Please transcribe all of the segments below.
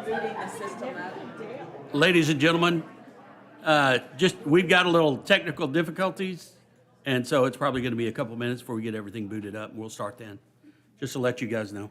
booting the system up. Ladies and gentlemen, we've got a little technical difficulties, and so it's probably going to be a couple minutes before we get everything booted up, and we'll start then, just to let you guys know.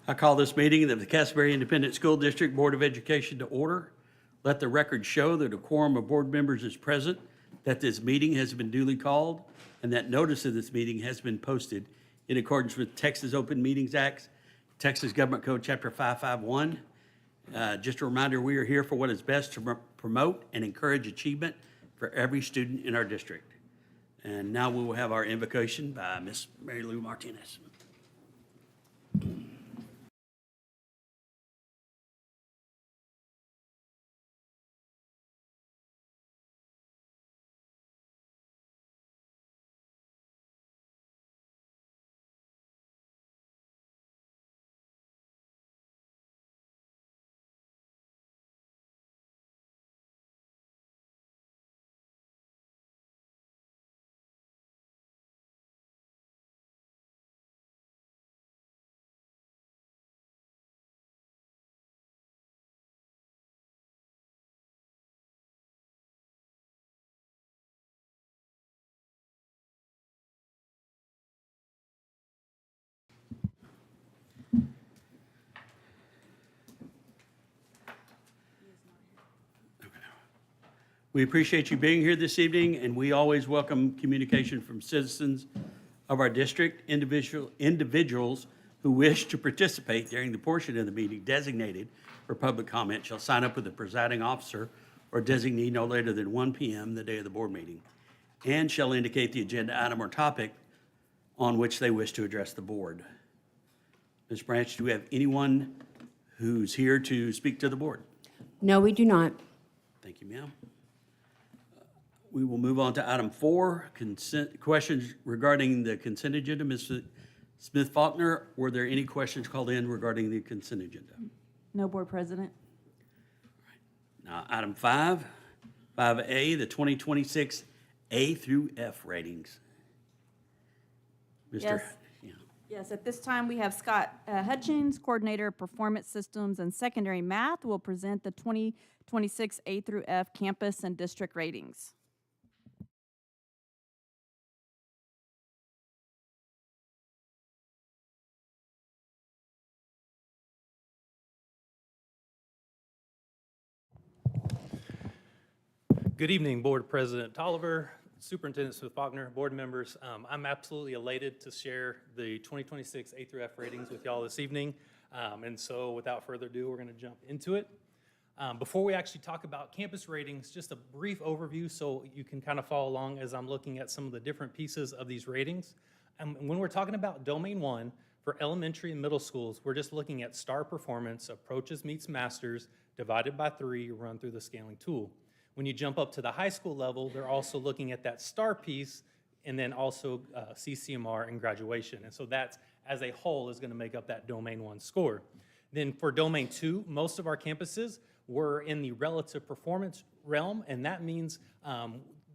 I call this meeting of the Castleberry Independent School District Board of Education to order. Let the record show that a quorum of board members is present, that this meeting has been duly called, and that notice of this meeting has been posted in accordance with Texas Open Meetings Act, Texas Government Code Chapter 551. Just a reminder, we are here for what is best to promote and encourage achievement for every student in our district. And now we will have our invocation by Ms. Mary Lou Martinez. We appreciate you being here this evening, and we always welcome communication from citizens of our district. Individuals who wish to participate during the portion of the meeting designated for public comment shall sign up with the presiding officer or designee no later than 1 p.m. the day of the board meeting, and shall indicate the agenda item or topic on which they wish to address the board. Ms. Branch, do we have anyone who's here to speak to the board? No, we do not. Thank you, ma'am. We will move on to item 4, questions regarding the consent agenda. Ms. Smith Faulkner, were there any questions called in regarding the consent agenda? No, Board President. Now, item 5, 5A, the 2026 A through F ratings. Mr. Yes. Yeah. Yes, at this time, we have Scott Hutchins, Coordinator of Performance Systems and Secondary Math, who will present the 2026 A through F campus and district ratings. Good evening, Board President Tolliver, Superintendent Smith-Faulkner, board members. I'm absolutely elated to share the 2026 A through F ratings with y'all this evening. And so without further ado, we're going to jump into it. Before we actually talk about campus ratings, just a brief overview so you can kind of follow along as I'm looking at some of the different pieces of these ratings. When we're talking about Domain 1, for elementary and middle schools, we're just looking at star performance, approaches meets masters, divided by 3, run through the scaling tool. When you jump up to the high school level, they're also looking at that star piece and then also CCMR and graduation. And so that's, as a whole, is going to make up that Domain 1 score. Then for Domain 2, most of our campuses were in the relative performance realm, and that means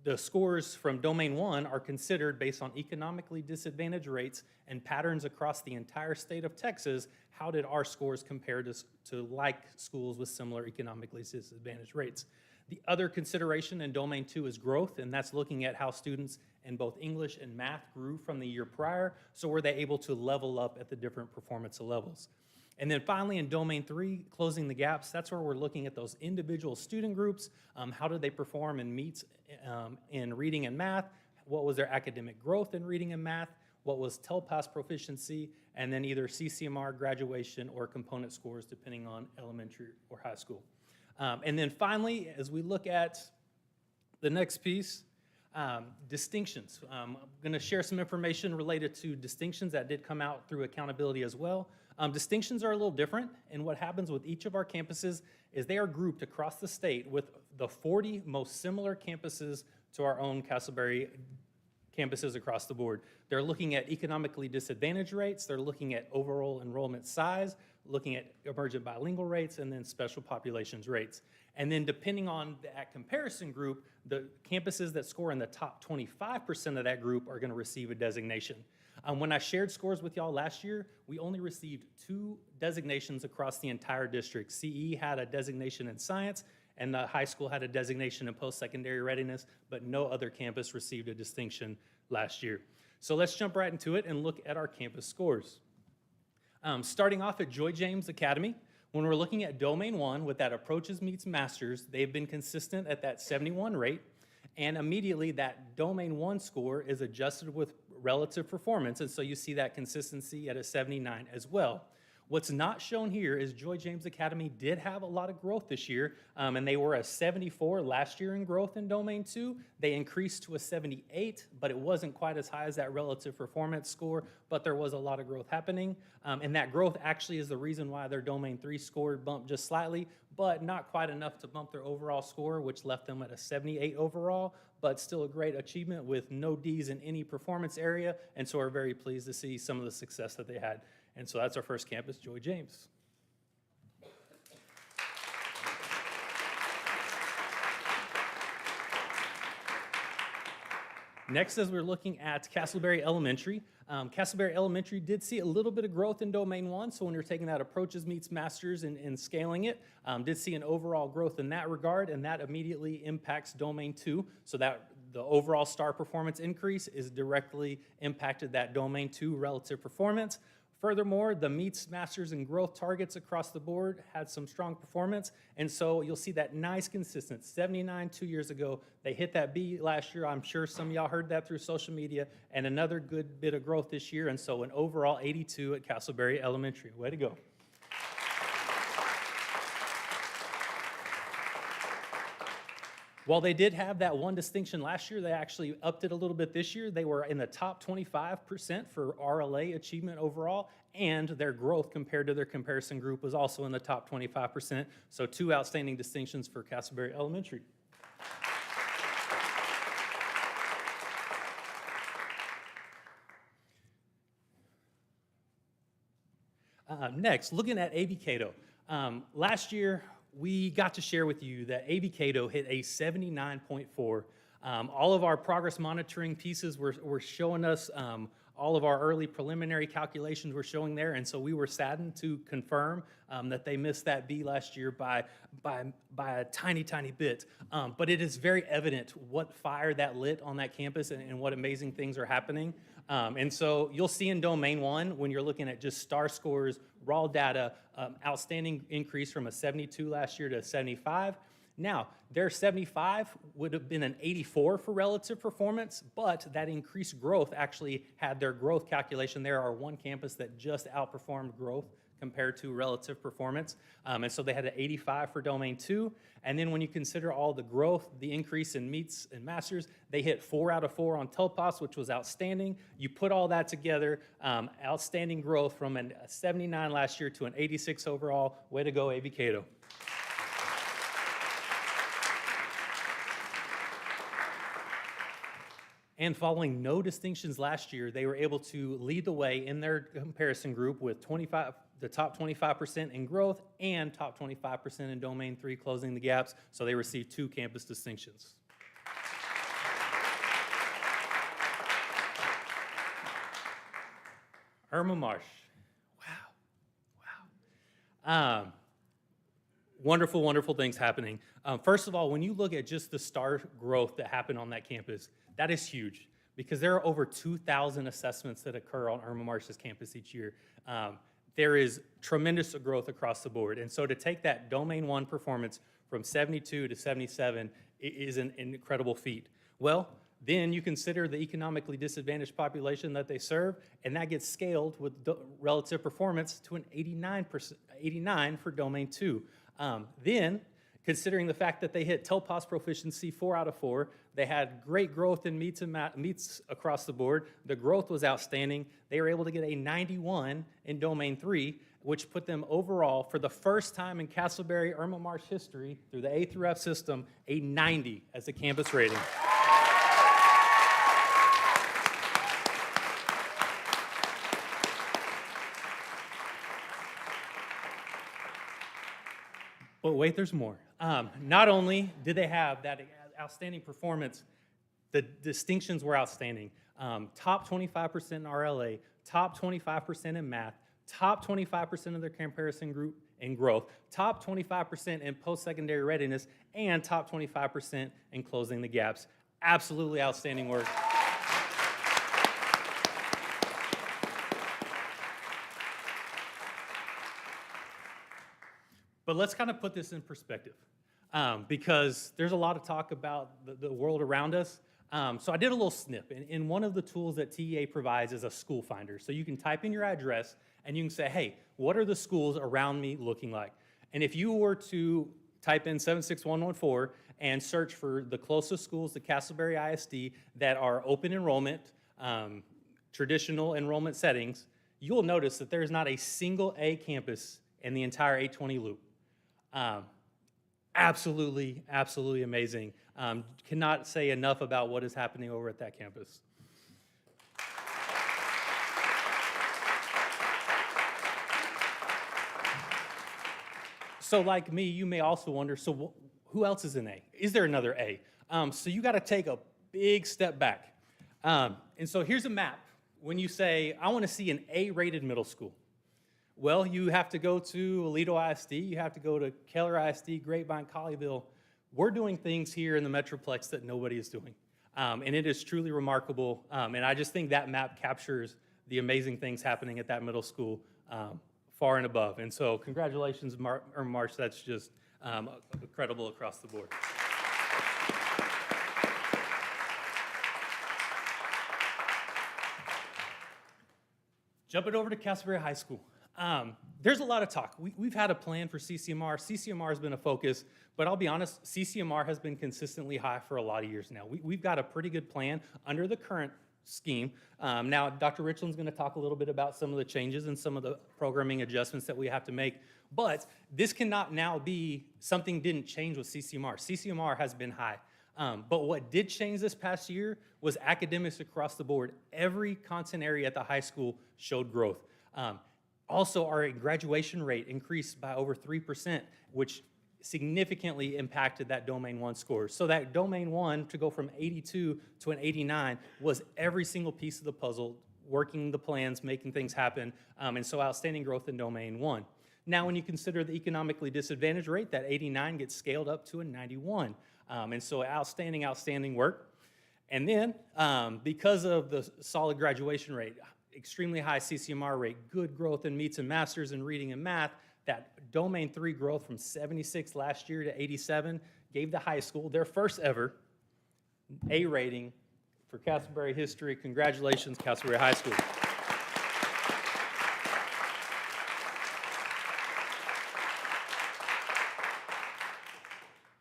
the scores from Domain 1 are considered based on economically disadvantaged rates and patterns across the entire state of Texas. How did our scores compare to like schools with similar economically disadvantaged rates? The other consideration in Domain 2 is growth, and that's looking at how students in both English and math grew from the year prior, so were they able to level up at the different performance levels. And then finally in Domain 3, closing the gaps, that's where we're looking at those individual student groups. How did they perform in meets in reading and math? What was their academic growth in reading and math? What was TELPAS proficiency? And then either CCMR, graduation, or component scores, depending on elementary or high school. And then finally, as we look at the next piece, distinctions. I'm going to share some information related to distinctions that did come out through accountability as well. Distinctions are a little different, and what happens with each of our campuses is they are grouped across the state with the 40 most similar campuses to our own Castleberry campuses across the board. They're looking at economically disadvantaged rates, they're looking at overall enrollment size, looking at emergent bilingual rates, and then special populations rates. And then depending on that comparison group, the campuses that score in the top 25% of that group are going to receive a designation. When I shared scores with y'all last year, we only received 2 designations across the entire district. CE had a designation in science, and the high school had a designation in post-secondary readiness, but no other campus received a distinction last year. So let's jump right into it and look at our campus scores. Starting off at Joy James Academy, when we're looking at Domain 1 with that approaches meets masters, they've been consistent at that 71 rate, and immediately that Domain 1 score is adjusted with relative performance, and so you see that consistency at a 79 as well. What's not shown here is Joy James Academy did have a lot of growth this year, and they were a 74 last year in growth in Domain 2. They increased to a 78, but it wasn't quite as high as that relative performance score, but there was a lot of growth happening. And that growth actually is the reason why their Domain 3 score bumped just slightly, but not quite enough to bump their overall score, which left them at a 78 overall, but still a great achievement with no Ds in any performance area, and so we're very pleased to see some of the success that they had. And so that's our first campus, Joy James. Next, as we're looking at Castleberry Elementary, Castleberry Elementary did see a little bit of growth in Domain 1, so when you're taking that approaches meets masters and scaling it, did see an overall growth in that regard, and that immediately impacts Domain 2, so that the overall star performance increase is directly impacted that Domain 2 relative performance. Furthermore, the meets, masters, and growth targets across the board had some strong performance, and so you'll see that nice consistent 79 2 years ago. They hit that B last year. I'm sure some of y'all heard that through social media, and another good bit of growth this year, and so an overall 82 at Castleberry Elementary. Way to go. While they did have that one distinction last year, they actually upped it a little bit this year. They were in the top 25% for RLA achievement overall, and their growth compared to their comparison group was also in the top 25%. So 2 outstanding distinctions for Castleberry Elementary. Next, looking at A.B. Cato. Last year, we got to share with you that A.B. Cato hit a 79.4. All of our progress monitoring pieces were showing us, all of our early preliminary calculations were showing there, and so we were saddened to confirm that they missed that B last year by a tiny, tiny bit. But it is very evident what fire that lit on that campus and what amazing things are happening. And so you'll see in Domain 1, when you're looking at just star scores, raw data, outstanding increase from a 72 last year to a 75. Now, their 75 would have been an 84 for relative performance, but that increased growth actually had their growth calculation. There are one campus that just outperformed growth compared to relative performance. And so they had an 85 for Domain 2. And then when you consider all the growth, the increase in meets and masters, they hit 4 out of 4 on TELPAS, which was outstanding. You put all that together, outstanding growth from a 79 last year to an 86 overall. Way to go, A.B. Cato. And following no distinctions last year, they were able to lead the way in their comparison group with the top 25% in growth and top 25% in Domain 3, closing the gaps. So they received 2 campus distinctions. Irma Marsh. Wow. Wonderful, wonderful things happening. First of all, when you look at just the star growth that happened on that campus, that is huge because there are over 2,000 assessments that occur on Irma Marsh's campus each year. There is tremendous growth across the board. And so to take that Domain 1 performance from 72 to 77 is an incredible feat. Well, then you consider the economically disadvantaged population that they serve, and that gets scaled with relative performance to an 89 for Domain 2. Then, considering the fact that they hit TELPAS proficiency 4 out of 4, they had great growth in meets across the board. The growth was outstanding. They were able to get a 91 in Domain 3, which put them overall, for the first time in Castleberry Irma Marsh history, through the A through F system, a 90 as a campus rating. But wait, there's more. Not only did they have that outstanding performance, the distinctions were outstanding. Top 25% in RLA, top 25% in math, top 25% of their comparison group in growth, top 25% in post-secondary readiness, and top 25% in closing the gaps. Absolutely outstanding work. But let's kind of put this in perspective because there's a lot of talk about the world around us. So I did a little snip, and one of the tools that TEA provides is a school finder. So you can type in your address, and you can say, hey, what are the schools around me looking like? And if you were to type in 76114 and search for the closest schools to Castleberry ISD that are open enrollment, traditional enrollment settings, you'll notice that there's not a single A campus in the entire 820 loop. Absolutely, absolutely amazing. Cannot say enough about what is happening over at that campus. So like me, you may also wonder, so who else is in A? Is there another A? So you got to take a big step back. And so here's a map. When you say, I want to see an A-rated middle school, well, you have to go to Aledo ISD, you have to go to Keller ISD, Grapevine, Colleyville. We're doing things here in the Metroplex that nobody is doing. And it is truly remarkable. And I just think that map captures the amazing things happening at that middle school far and above. And so congratulations, March. That's just incredible across the board. Jumping over to Castleberry High School. There's a lot of talk. We've had a plan for CCMR. CCMR has been a focus, but I'll be honest, CCMR has been consistently high for a lot of years now. We've got a pretty good plan under the current scheme. Now, Dr. Richland's going to talk a little bit about some of the changes and some of the programming adjustments that we have to make, but this cannot now be something didn't change with CCMR. CCMR has been high. But what did change this past year was academics across the board. Every content area at the high school showed growth. Also, our graduation rate increased by over 3%, which significantly impacted that Domain 1 score. So that Domain 1, to go from 82 to an 89, was every single piece of the puzzle, working the plans, making things happen, and so outstanding growth in Domain 1. Now, when you consider the economically disadvantaged rate, that 89 gets scaled up to a 91. And so outstanding, outstanding work. And then, because of the solid graduation rate, extremely high CCMR rate, good growth in meets and masters in reading and math, that Domain 3 growth from 76 last year to 87 gave the high school their first ever A rating for Castleberry history. Congratulations, Castleberry High School.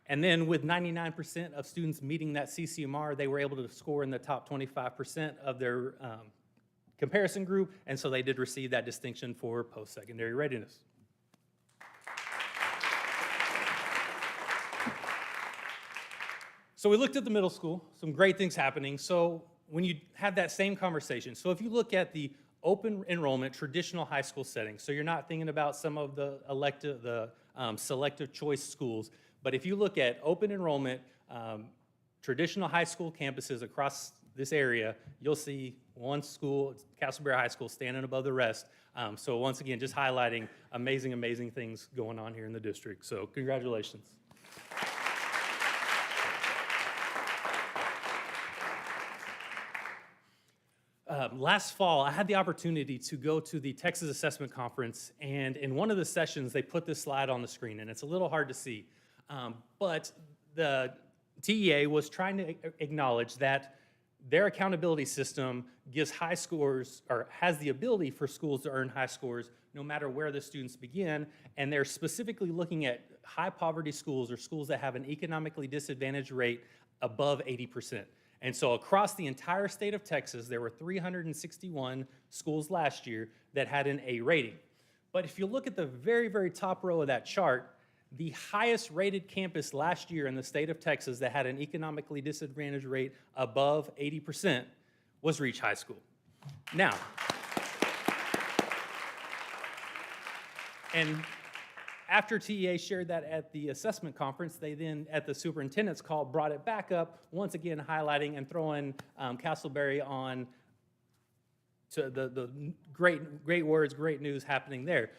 And then with 99% of students meeting that CCMR, they were able to score in the top 25% of their comparison group, and so they did receive that distinction for post-secondary readiness. So we looked at the middle school, some great things happening. So when you have that same conversation, so if you look at the open enrollment traditional high school setting, so you're not thinking about some of the selective choice schools, but if you look at open enrollment, traditional high school campuses across this area, you'll see one school, Castleberry High School, standing above the rest. So once again, just highlighting amazing, amazing things going on here in the district. So congratulations. Last fall, I had the opportunity to go to the Texas Assessment Conference, and in one of the sessions, they put this slide on the screen, and it's a little hard to see. But the TEA was trying to acknowledge that their accountability system gives high scores, or has the ability for schools to earn high scores no matter where the students begin, and they're specifically looking at high poverty schools or schools that have an economically disadvantaged rate above 80%. And so across the entire state of Texas, there were 361 schools last year that had an A rating. But if you look at the very, very top row of that chart, the highest rated campus last year in the state of Texas that had an economically disadvantaged rate above 80% was Reach High School. Now, and after TEA shared that at the assessment conference, they then, at the superintendent's call, brought it back up, once again highlighting and throwing Castleberry on to the great words, great news happening there.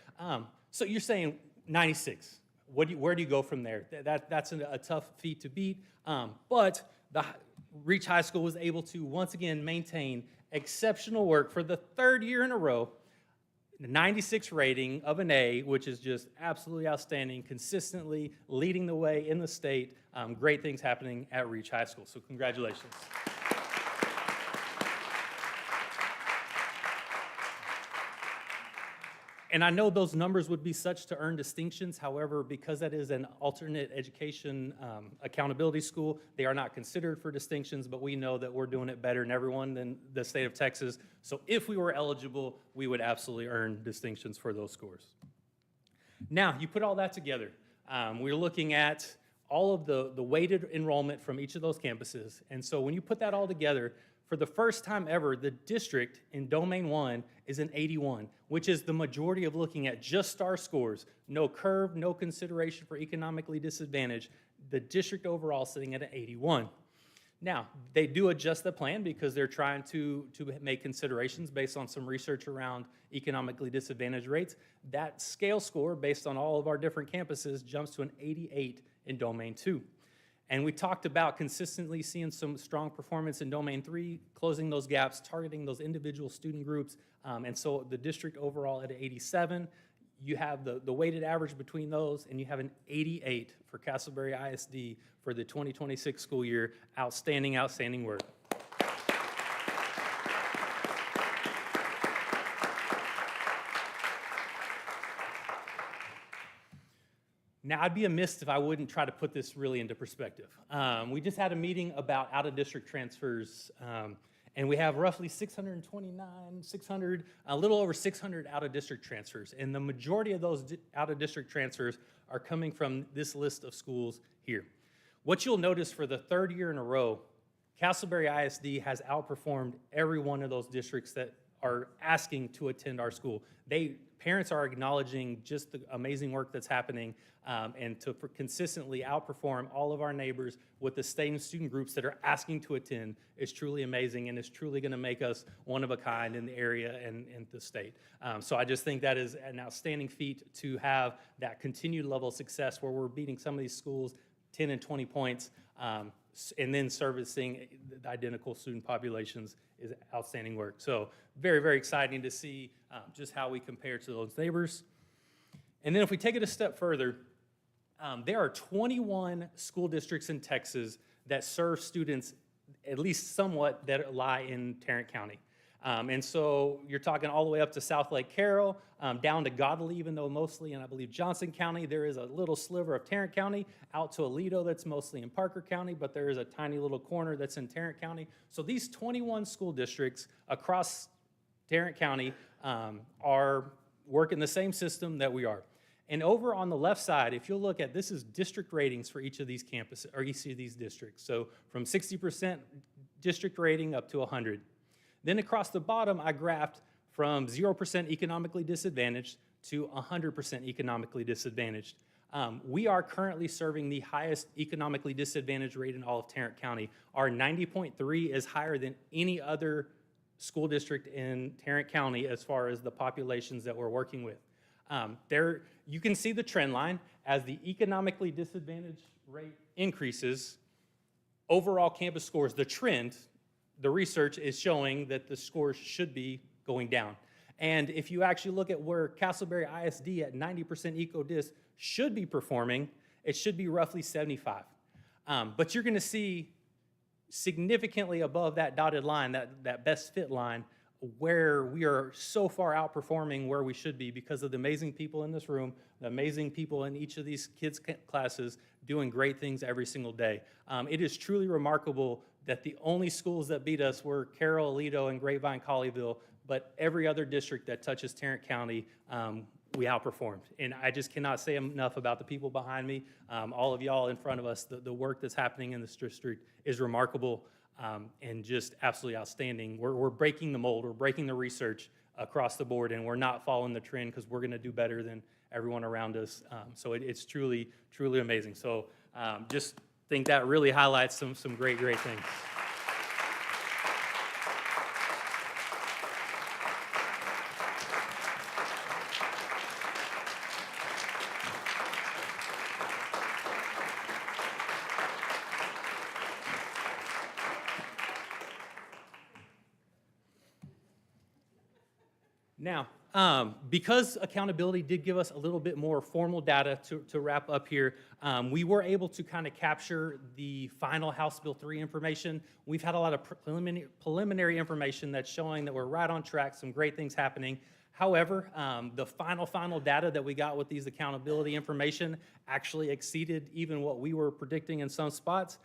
So you're saying 96. Where do you go from there? That's a tough feat to beat, but the Reach High School was able to once again maintain exceptional work for the third year in a row, 96 rating of an A, which is just absolutely outstanding, consistently leading the way in the state. Great things happening at Reach High School, so congratulations. And I know those numbers would be such to earn distinctions. However, because that is an alternate education accountability school, they are not considered for distinctions, but we know that we're doing it better than everyone in the state of Texas. So if we were eligible, we would absolutely earn distinctions for those scores. Now, you put all that together. We're looking at all of the weighted enrollment from each of those campuses. And so when you put that all together, for the first time ever, the district in Domain 1 is an 81, which is the majority of looking at just star scores. No curve, no consideration for economically disadvantaged. The district overall sitting at an 81. Now, they do adjust the plan because they're trying to make considerations based on some research around economically disadvantaged rates. That scale score, based on all of our different campuses, jumps to an 88 in Domain 2. And we talked about consistently seeing some strong performance in Domain 3, closing those gaps, targeting those individual student groups. And so the district overall at 87, you have the weighted average between those, and you have an 88 for Castleberry ISD for the 2026 school year. Outstanding, outstanding work. Now, I'd be amiss if I wouldn't try to put this really into perspective. We just had a meeting about out-of-district transfers, and we have roughly 629, a little over 600 out-of-district transfers. And the majority of those out-of-district transfers are coming from this list of schools here. What you'll notice for the third year in a row, Castleberry ISD has outperformed every one of those districts that are asking to attend our school. Parents are acknowledging just the amazing work that's happening, and to consistently outperform all of our neighbors with the same student groups that are asking to attend is truly amazing, and is truly going to make us one of a kind in the area and in the state. So I just think that is an outstanding feat to have that continued level of success where we're beating some of these schools 10 and 20 points, and then servicing the identical student populations is outstanding work. So very, very exciting to see just how we compare to those neighbors. And then if we take it a step further, there are 21 school districts in Texas that serve students at least somewhat that lie in Tarrant County. And so you're talking all the way up to South Lake Carroll, down to Godley, even though mostly in, I believe, Johnson County. There is a little sliver of Tarrant County, out to Aledo that's mostly in Parker County, but there is a tiny little corner that's in Tarrant County. So these 21 school districts across Tarrant County are working the same system that we are. And over on the left side, if you'll look at, this is district ratings for each of these campuses, or each of these districts. So from 60% district rating up to 100. Then across the bottom, I graphed from 0% economically disadvantaged to 100% economically disadvantaged. We are currently serving the highest economically disadvantaged rate in all of Tarrant County. Our 90.3 is higher than any other school district in Tarrant County as far as the populations that we're working with. There, you can see the trend line. As the economically disadvantaged rate increases, overall campus scores, the trend, the research is showing that the scores should be going down. And if you actually look at where Castleberry ISD at 90% eco-dis should be performing, it should be roughly 75. But you're gonna see significantly above that dotted line, that best fit line, where we are so far outperforming where we should be because of the amazing people in this room, the amazing people in each of these kids' classes doing great things every single day. It is truly remarkable that the only schools that beat us were Carroll, Aledo, and Grapevine, Colleyville, but every other district that touches Tarrant County, we outperformed. And I just cannot say enough about the people behind me, all of y'all in front of us. The work that's happening in this district is remarkable. And just absolutely outstanding. We're breaking the mold, we're breaking the research across the board, and we're not following the trend because we're gonna do better than everyone around us. So it's truly, truly amazing. So just think that really highlights some great things. Now, Because accountability did give us a little bit more formal data to wrap up here, we were able to kind of capture the final House Bill 3 information. We've had a lot of preliminary information that's showing that we're right on track, some great things happening. However, the final data that we got with these accountability information actually exceeded even what we were predicting in some spots.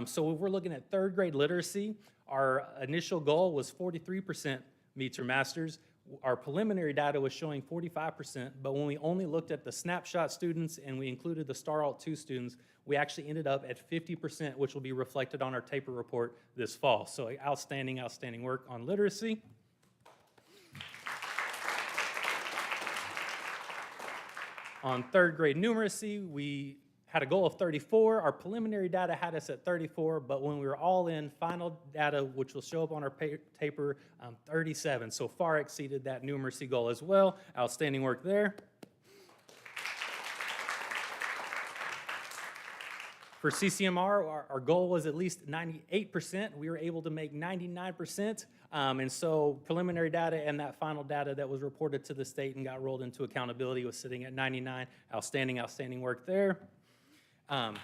So if we're looking at third grade literacy, our initial goal was 43% meets or masters. Our preliminary data was showing 45%, but when we only looked at the snapshot students and we included the Star Alt 2 students, we actually ended up at 50%, which will be reflected on our taper report this fall. So outstanding work on literacy. On third grade numeracy, we had a goal of 34. Our preliminary data had us at 34, but when we were all in, final data, which will show up on our taper, 37. So far exceeded that numeracy goal as well. Outstanding work there. For CCMR, our goal was at least 98%. We were able to make 99%. And so preliminary data and that final data that was reported to the state and got rolled into accountability was sitting at 99. Outstanding work there. And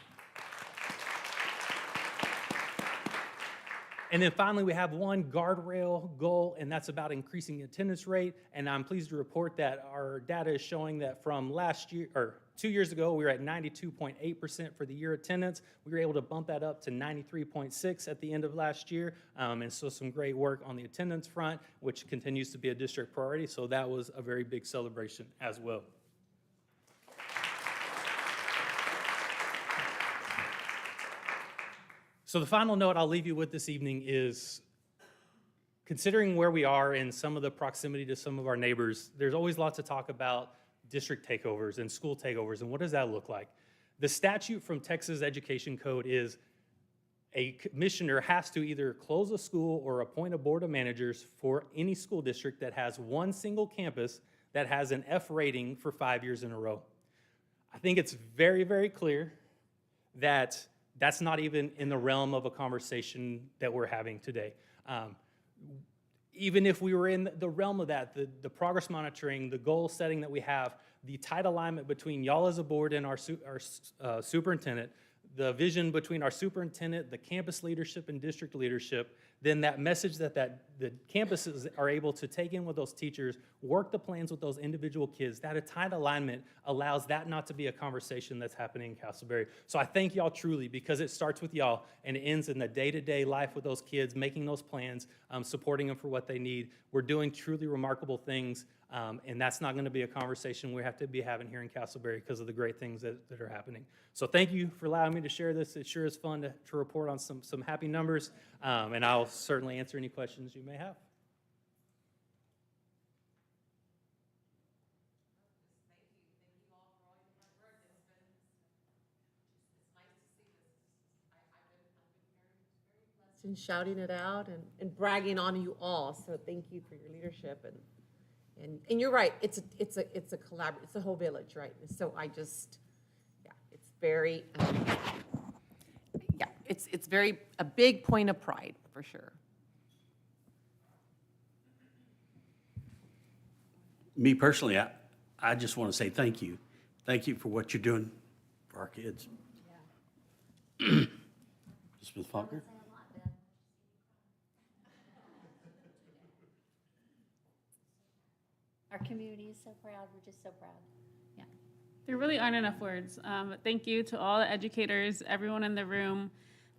then finally, we have one guardrail goal, and that's about increasing the attendance rate. And I'm pleased to report that our data is showing that from last year, or 2 years ago, we were at 92.8% for the year attendance. We were able to bump that up to 93.6 at the end of last year. And so some great work on the attendance front, which continues to be a district priority. So that was a very big celebration as well. So the final note I'll leave you with this evening is, considering where we are in some of the proximity to some of our neighbors, there's always lots of talk about district takeovers and school takeovers, and what does that look like? The statute from Texas Education Code is a commissioner has to either close a school or appoint a board of managers for any school district that has one single campus that has an F rating for 5 years in a row. I think it's very, very clear that that's not even in the realm of a conversation that we're having today. Even if we were in the realm of that, the progress monitoring, the goal setting that we have, the tight alignment between y'all as a board and our superintendent, the vision between our superintendent, the campus leadership, and district leadership, then that message that the campuses are able to take in with those teachers, work the plans with those individual kids, that a tight alignment allows that not to be a conversation that's happening in Castleberry. So I thank y'all truly, because it starts with y'all and it ends in the day-to-day life with those kids, making those plans, supporting them for what they need. We're doing truly remarkable things, and that's not going to be a conversation we have to be having here in Castleberry because of the great things that are happening. So thank you for allowing me to share this. It sure is fun to report on some happy numbers, and I'll certainly answer any questions you may have. And shouting it out and bragging on you all. So thank you for your leadership and you're right. It's a collaborative. It's a whole village, right? So it's very it's very a big point of pride for sure. Me personally, I just want to say thank you. Thank you for what you're doing for our kids. Yeah. Ms. Faulkner? Our community is so proud. We're just so proud. Yeah. There really aren't enough words. But thank you to all the educators, everyone in the room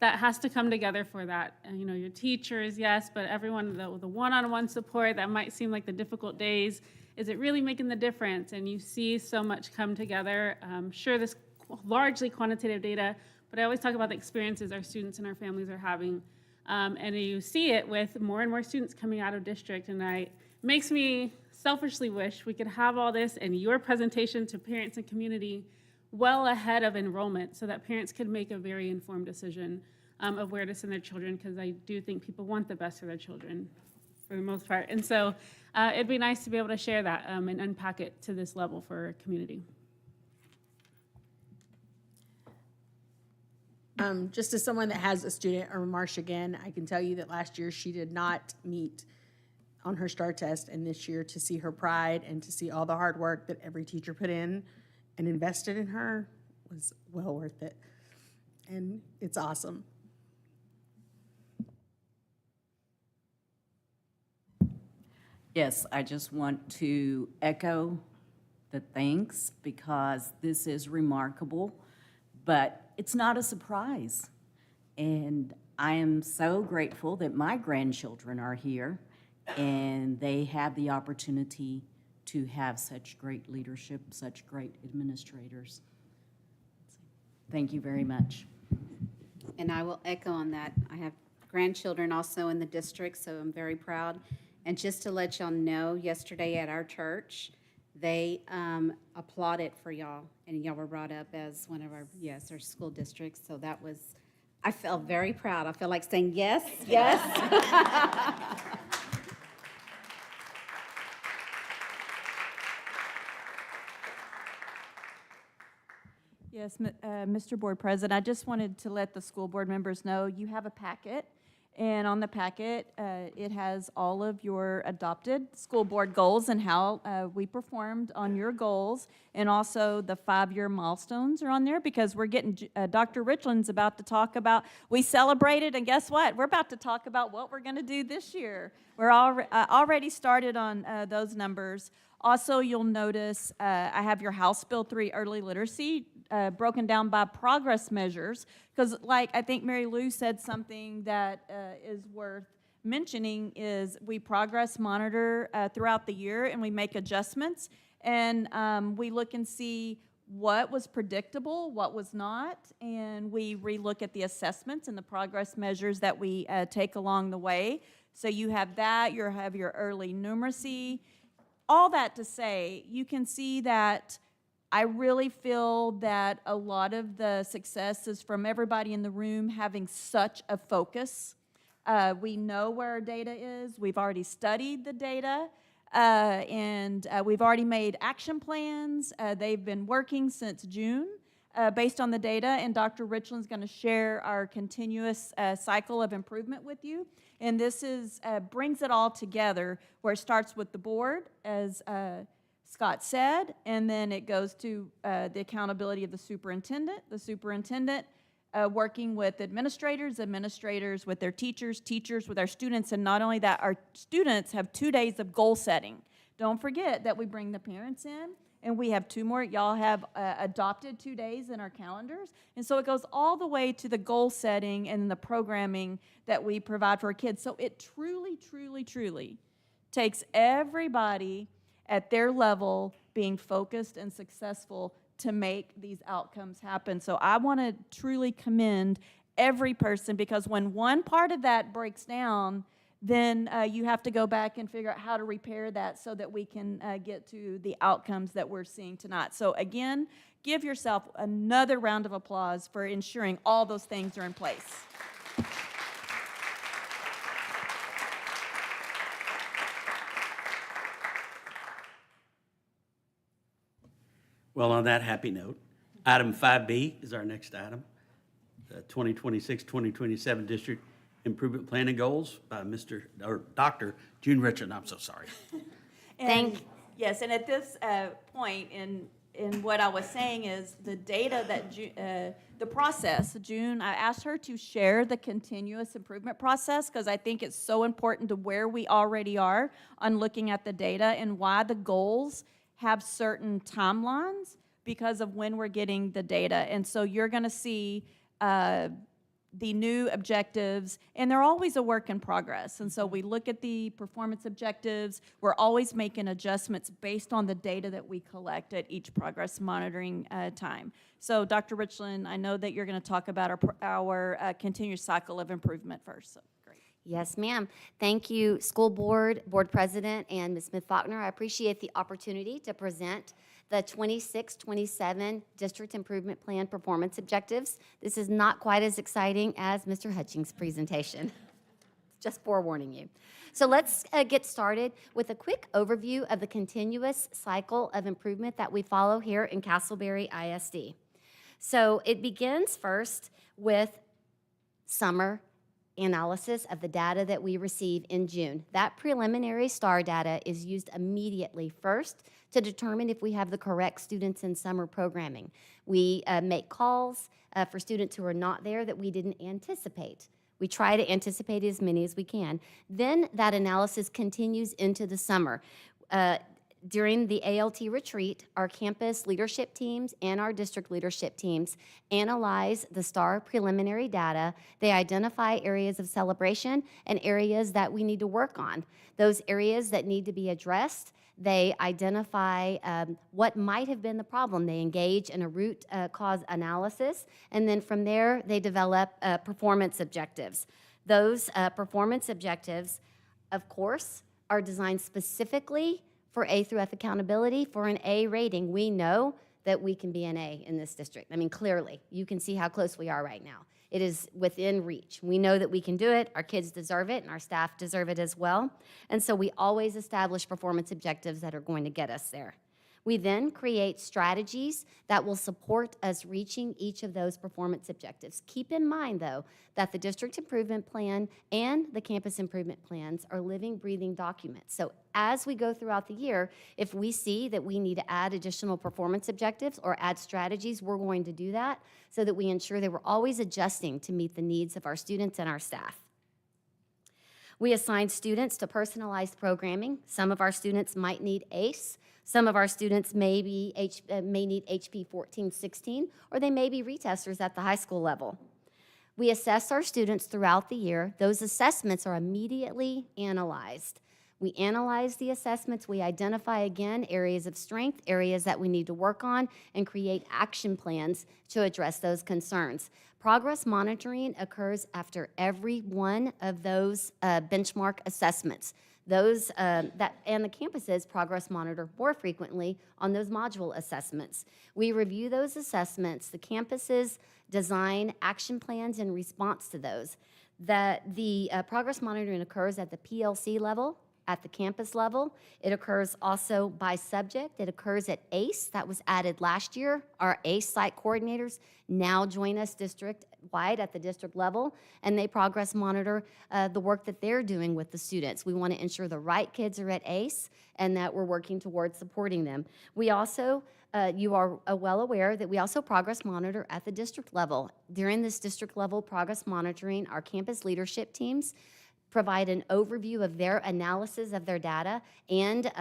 that has to come together for that. And, you know, your teachers, yes, but everyone, the one-on-one support that might seem like the difficult days, is it really making the difference? And you see so much come together. Sure, this largely quantitative data, but I always talk about the experiences our students and our families are having. And you see it with more and more students coming out of district, and it makes me selfishly wish we could have all this in your presentation to parents and community well ahead of enrollment so that parents could make a very informed decision of where to send their children, because I do think people want the best for their children for the most part. And so it'd be nice to be able to share that and unpack it to this level for our community. Just as someone that has a student, or Marsha again, I can tell you that last year she did not meet on her STAR test, and this year to see her pride and to see all the hard work that every teacher put in and invested in her was well worth it. And it's awesome. Yes, I just want to echo the thanks because this is remarkable, but it's not a surprise. And I am so grateful that my grandchildren are here and they have the opportunity to have such great leadership, such great administrators. Thank you very much. And I will echo on that. I have grandchildren also in the district, so I'm very proud. And just to let y'all know, yesterday at our church, they applauded for y'all, and y'all were brought up as one of our, yes, our school districts. So that was, I felt very proud. I feel like saying yes, yes. Yes, Mr. Board President, I just wanted to let the school board members know you have a packet, and on the packet, it has all of your adopted school board goals and how we performed on your goals, and also the 5-year milestones are on there, because we're getting, Dr. Richland's about to talk about, we celebrated, and guess what? We're about to talk about what we're going to do this year. We're already started on those numbers. Also, you'll notice I have your House Bill 3 early literacy broken down by progress measures, because like I think Mary Lou said something that is worth mentioning is we progress monitor throughout the year and we make adjustments, and we look and see what was predictable, what was not, and we relook at the assessments and the progress measures that we take along the way. So you have that, you have your early numeracy. All that to say, you can see that I really feel that a lot of the success is from everybody in the room having such a focus. We know where our data is. We've already studied the data, and we've already made action plans. They've been working since June based on the data, and Dr. Richland's going to share our continuous cycle of improvement with you. And this is brings it all together, where it starts with the board, as Scott said, and then it goes to the accountability of the superintendent working with administrators with their teachers with our students, and not only that, our students have 2 days of goal setting. Don't forget that we bring the parents in, and we have 2 more. Y'all have adopted 2 days in our calendars, and so it goes all the way to the goal setting and the programming that we provide for our kids. So it truly, truly, truly takes everybody at their level being focused and successful to make these outcomes happen. So I want to truly commend every person, because when one part of that breaks down, then you have to go back and figure out how to repair that so that we can get to the outcomes that we're seeing tonight. So again, give yourself another round of applause for ensuring all those things are in place. Well, on that happy note, item 5B is our next item, the 2026-2027 District Improvement Plan and Goals by Dr. June Richland. I'm so sorry. Yes, and at this point in what I was saying is the data that the process, June, I asked her to share the continuous improvement process, because I think it's so important to where we already are on looking at the data and why the goals have certain timelines because of when we're getting the data. And so you're going to see the new objectives, and they're always a work in progress. And so we look at the performance objectives. We're always making adjustments based on the data that we collect at each progress monitoring time. So Dr. Richland, I know that you're going to talk about our continuous cycle of improvement first. So great. Yes, ma'am. Thank you, school board, board president, and Ms. Smith-Faulkner. I appreciate the opportunity to present the 26-27 District Improvement Plan performance objectives. This is not quite as exciting as Mr. Hutchings' presentation. Just forewarning you. So let's get started with a quick overview of the continuous cycle of improvement that we follow here in Castleberry ISD. So it begins first with summer analysis of the data that we receive in June. That preliminary STAR data is used immediately first to determine if we have the correct students in summer programming. We make calls for students who are not there that we didn't anticipate. We try to anticipate as many as we can. Then that analysis continues into the summer. During the ALT retreat, our campus leadership teams and our district leadership teams analyze the STAR preliminary data. They identify areas of celebration and areas that we need to work on. Those areas that need to be addressed, they identify what might have been the problem. They engage in a root cause analysis, and then from there, they develop performance objectives. Those performance objectives, of course, are designed specifically for A through F accountability. For an A rating, we know that we can be an A in this district. I mean, clearly, you can see how close we are right now. It is within reach. We know that we can do it, our kids deserve it, and our staff deserve it as well. And so we always establish performance objectives that are going to get us there. We then create strategies that will support us reaching each of those performance objectives. Keep in mind, though, that the district improvement plan and the campus improvement plans are living, breathing documents. So as we go throughout the year, if we see that we need to add additional performance objectives or add strategies, we're going to do that so that we ensure that we're always adjusting to meet the needs of our students and our staff. We assign students to personalized programming. Some of our students might need ACE. Some of our students may need HP 14-16, or they may be retesters at the high school level. We assess our students throughout the year. Those assessments are immediately analyzed. We analyze the assessments. We identify, again, areas of strength, areas that we need to work on, and create action plans to address those concerns. Progress monitoring occurs after every one of those benchmark assessments. Those and the campuses progress monitor more frequently on those module assessments. We review those assessments. The campuses design action plans in response to those. The progress monitoring occurs at the PLC level, at the campus level. It occurs also by subject. It occurs at ACE. That was added last year. Our ACE site coordinators now join us district-wide at the district level, and they progress monitor the work that they're doing with the students. We want to ensure the right kids are at ACE and that we're working towards supporting them. We also, you are well aware that we also progress monitor at the district level. During this district level progress monitoring, our campus leadership teams provide an overview of their analysis of their data and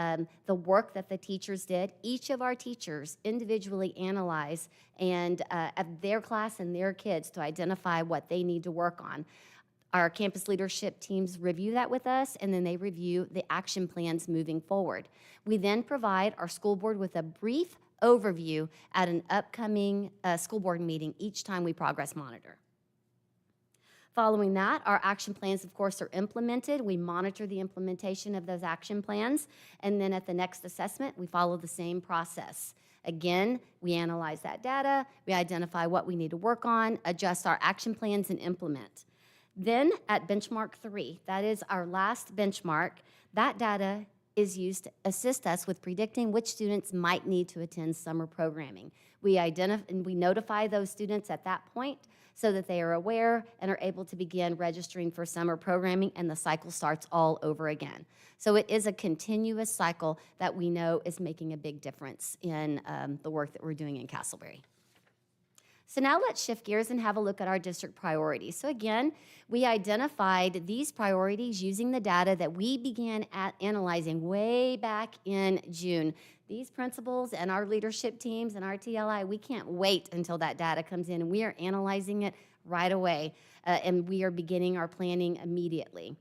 the work that the teachers did. Each of our teachers individually analyze and of their class and their kids to identify what they need to work on. Our campus leadership teams review that with us, and then they review the action plans moving forward. We then provide our school board with a brief overview at an upcoming school board meeting each time we progress monitor. Following that, our action plans, of course, are implemented. We monitor the implementation of those action plans, and then at the next assessment, we follow the same process. Again, we analyze that data, we identify what we need to work on, adjust our action plans, and implement. Then at benchmark 3, that is our last benchmark, that data is used to assist us with predicting which students might need to attend summer programming. We notify those students at that point so that they are aware and are able to begin registering for summer programming, and the cycle starts all over again. So it is a continuous cycle that we know is making a big difference in the work that we're doing in Castleberry. So now let's shift gears and have a look at our district priorities. So again, we identified these priorities using the data that we began analyzing way back in June. These principals and our leadership teams and our TLI, we can't wait until that data comes in, and we are analyzing it right away, and we are beginning our planning immediately.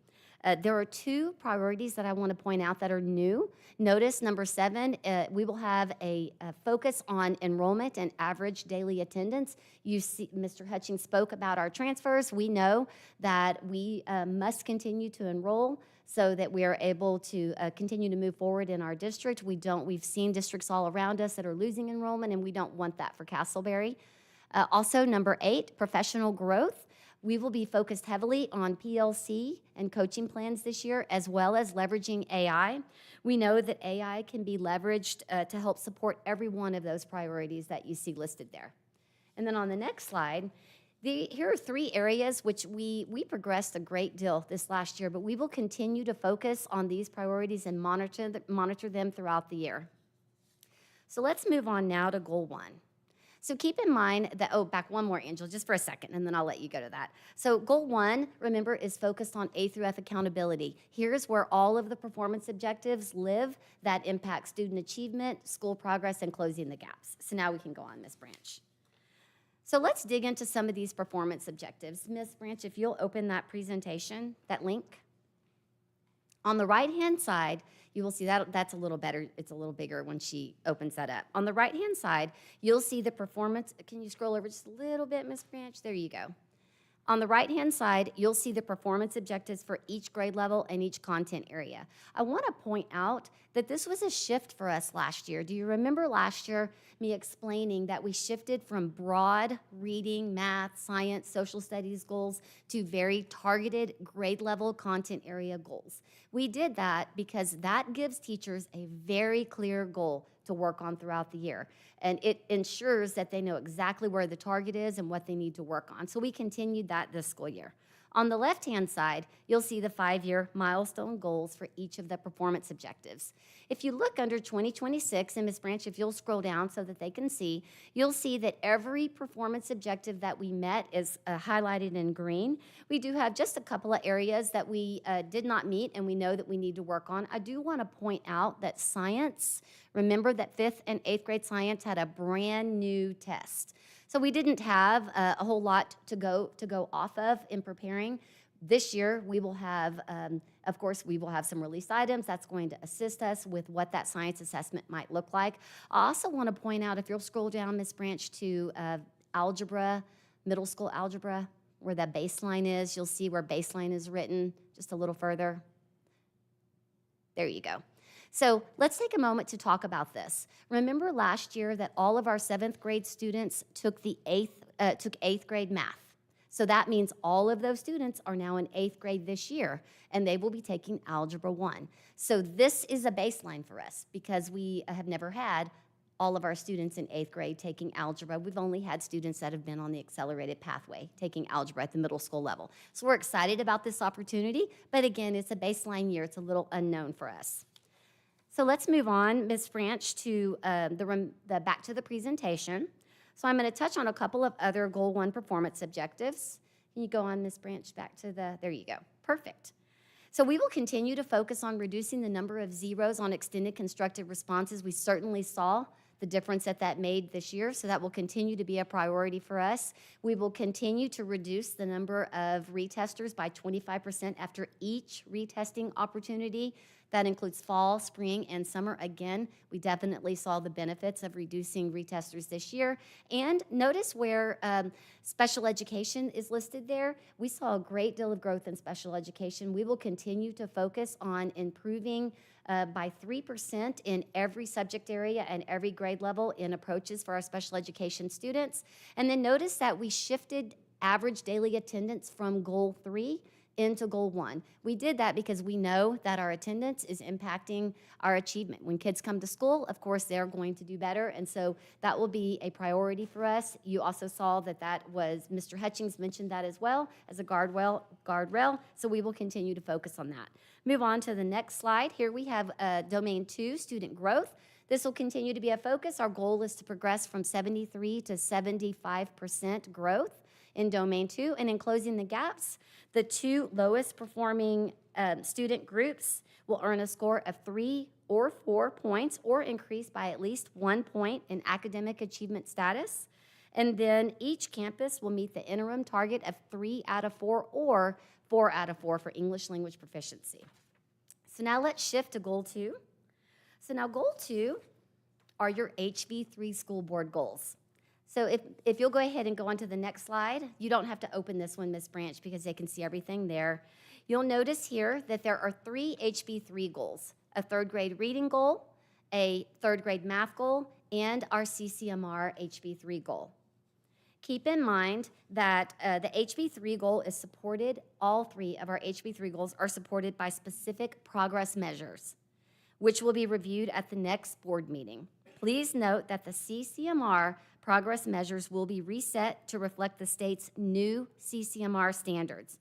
There are 2 priorities that I want to point out that are new. Notice number 7, we will have a focus on enrollment and average daily attendance. You see, Mr. Hutchings spoke about our transfers. We know that we must continue to enroll so that we are able to continue to move forward in our district. We've seen districts all around us that are losing enrollment, and we don't want that for Castleberry. Also, number 8, professional growth. We will be focused heavily on PLC and coaching plans this year, as well as leveraging AI. We know that AI can be leveraged to help support every one of those priorities that you see listed there. And then on the next slide, Here are 3 areas which we progressed a great deal this last year, but we will continue to focus on these priorities and monitor them throughout the year. So let's move on now to Goal 1. So keep in mind that, oh, back one more, Angela, just for a second, and then I'll let you go to that. So Goal 1, remember, is focused on A through F accountability. Here's where all of the performance objectives live that impact student achievement, school progress, and closing the gaps. So now we can go on, Ms. Branch. So let's dig into some of these performance objectives. Ms. Branch, if you'll open that presentation, that link. On the right-hand side, you will see that's a little better. It's a little bigger when she opens that up. On the right-hand side, you'll see the performance. Can you scroll over just a little bit, Ms. Branch? There you go. On the right-hand side, you'll see the performance objectives for each grade level and each content area. I want to point out that this was a shift for us last year. Do you remember last year me explaining that we shifted from broad reading, math, science, social studies goals to very targeted grade level content area goals? We did that because that gives teachers a very clear goal to work on throughout the year. And it ensures that they know exactly where the target is and what they need to work on. So we continued that this school year. On the left-hand side, you'll see the 5-year milestone goals for each of the performance objectives. If you look under 2026, and Ms. Branch, if you'll scroll down so that they can see, you'll see that every performance objective that we met is highlighted in green. We do have just a couple of areas that we did not meet and we know that we need to work on. I do want to point out that science, remember that 5th and 8th grade science had a brand new test. So we didn't have a whole lot to go off of in preparing. This year, we will have, of course, we will have some release items that's going to assist us with what that science assessment might look like. I also want to point out, if you'll scroll down, Ms. Branch, to algebra, middle school algebra, where that baseline is, you'll see where baseline is written just a little further. There you go. So let's take a moment to talk about this. Remember last year that all of our 7th grade students took 8th grade math. So that means all of those students are now in 8th grade this year, and they will be taking Algebra 1. So this is a baseline for us because we have never had all of our students in 8th grade taking algebra. We've only had students that have been on the accelerated pathway taking algebra at the middle school level. So we're excited about this opportunity, but again, it's a baseline year. It's a little unknown for us. So let's move on, Ms. Branch, to back to the presentation. So I'm going to touch on a couple of other Goal 1 performance objectives. Can you go on, Ms. Branch, back to there you go. Perfect. So we will continue to focus on reducing the number of zeros on extended constructive responses. We certainly saw the difference that made this year, so that will continue to be a priority for us. We will continue to reduce the number of retesters by 25% after each retesting opportunity. That includes fall, spring, and summer. Again, we definitely saw the benefits of reducing retesters this year. And notice where special education is listed there. We saw a great deal of growth in special education. We will continue to focus on improving by 3% in every subject area and every grade level in approaches for our special education students. And then notice that we shifted average daily attendance from Goal 3 into Goal 1. We did that because we know that our attendance is impacting our achievement. When kids come to school, of course, they're going to do better, and so that will be a priority for us. You also saw that was, Mr. Hutchings mentioned that as well as a guardrail, so we will continue to focus on that. Move on to the next slide. Here we have Domain 2, student growth. This will continue to be a focus. Our goal is to progress from 73 to 75% growth in Domain 2, and in closing the gaps, the 2 lowest performing student groups will earn a score of 3 or 4 points or increase by at least 1 point in academic achievement status. And then each campus will meet the interim target of 3 out of 4 or 4 out of 4 for English language proficiency. So now let's shift to Goal 2. So now Goal 2 are your HV3 school board goals. So if you'll go ahead and go on to the next slide, you don't have to open this one, Ms. Branch, because they can see everything there. You'll notice here that there are 3 HV3 goals: a 3rd grade reading goal, a 3rd grade math goal, and our CCMR HV3 goal. Keep in mind that the HV3 goal is supported, all 3 of our HV3 goals are supported by specific progress measures, which will be reviewed at the next board meeting. Please note that the CCMR progress measures will be reset to reflect the state's new CCMR standards.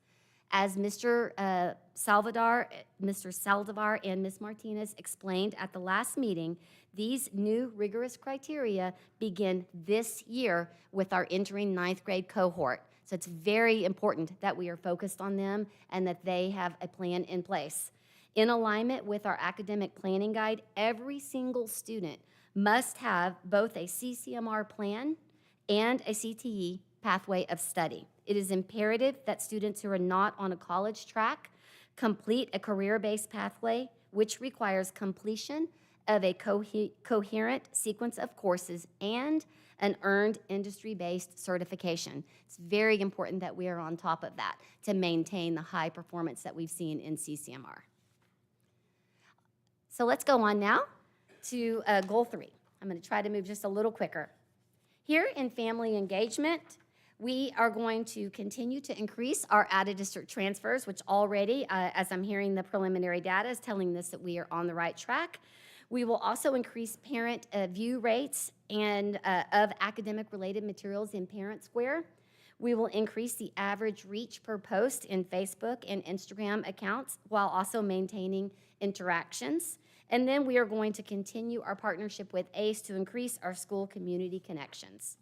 As Mr. Salvador and Ms. Martinez explained at the last meeting, these new rigorous criteria begin this year with our entering ninth grade cohort. So it's very important that we are focused on them and that they have a plan in place. In alignment with our academic planning guide, every single student must have both a CCMR plan and a CTE pathway of study. It is imperative that students who are not on a college track complete a career-based pathway, which requires completion of a coherent sequence of courses and an earned industry-based certification. It's very important that we are on top of that to maintain the high performance that we've seen in CCMR. So let's go on now to goal 3. I'm going to try to move just a little quicker. Here in family engagement, we are going to continue to increase our out-of-district transfers, which already, as I'm hearing the preliminary data, is telling us that we are on the right track. We will also increase parent view rates and of academic-related materials in Parent Square. We will increase the average reach per post in Facebook and Instagram accounts while also maintaining interactions. And then we are going to continue our partnership with ACE to increase our school community connections.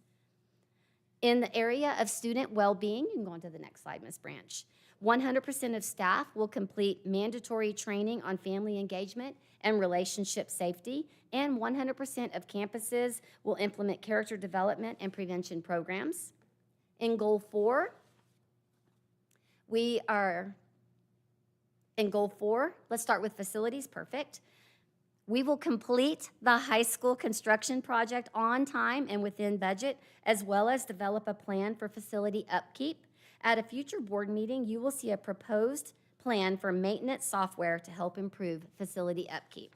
In the area of student well-being, you can go on to the next slide, Ms. Branch. 100% of staff will complete mandatory training on family engagement and relationship safety, and 100% of campuses will implement character development and prevention programs. In Goal 4, let's start with facilities, perfect. We will complete the high school construction project on time and within budget, as well as develop a plan for facility upkeep. At a future board meeting, you will see a proposed plan for maintenance software to help improve facility upkeep.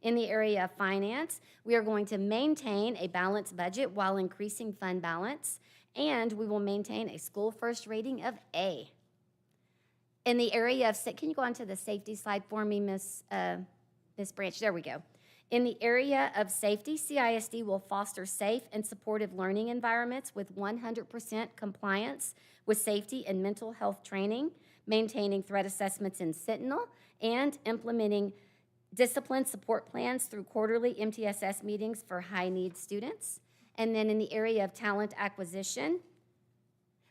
In the area of finance, we are going to maintain a balanced budget while increasing fund balance, and we will maintain a school first rating of A. In the area of, can you go on to the safety slide for me, Ms. Branch? There we go. In the area of safety, CISD will foster safe and supportive learning environments with 100% compliance with safety and mental health training, maintaining threat assessments in Sentinel, and implementing discipline support plans through quarterly MTSS meetings for high-need students. And then in the area of talent acquisition,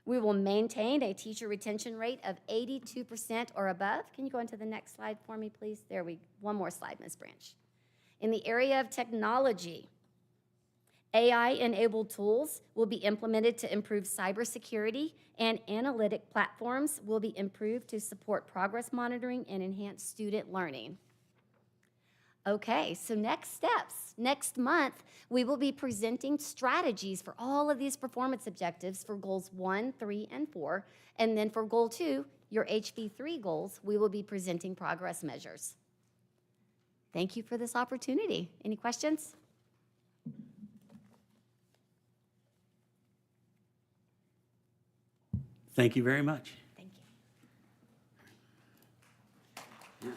we will maintain a teacher retention rate of 82% or above. Can you go into the next slide for me, please? One more slide, Ms. Branch. In the area of technology, AI-enabled tools will be implemented to improve cybersecurity, and analytic platforms will be improved to support progress monitoring and enhance student learning. Okay, so next steps. Next month, we will be presenting strategies for all of these performance objectives for goals 1, 3, and 4. And then for goal 2, your HB3 goals, we will be presenting progress measures. Thank you for this opportunity. Any questions? Thank you very much. Thank you.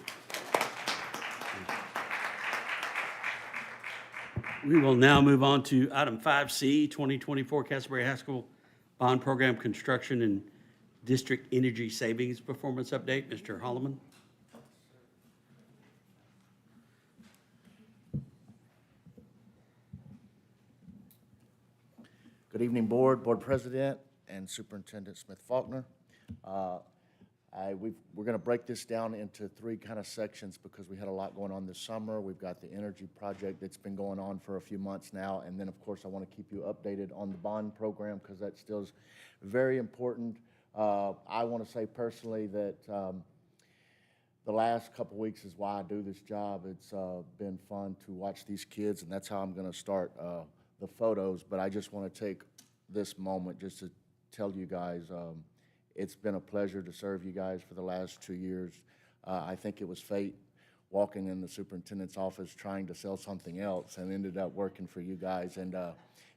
We will now move on to item 5C, 2024 Castleberry High School Bond Program Construction and District Energy Savings Performance Update. Mr. Holloman. Good evening, Board President, and Superintendent Smith-Faulkner. We're going to break this down into 3 kind of sections because we had a lot going on this summer. We've got the energy project that's been going on for a few months now, and then, of course, I want to keep you updated on the bond program because that still is very important. I want to say personally that the last couple weeks is why I do this job. It's been fun to watch these kids, and that's how I'm going to start the photos, but I just want to take this moment just to tell you guys it's been a pleasure to serve you guys for the last 2 years. I think it was fate walking in the superintendent's office trying to sell something else and ended up working for you guys, and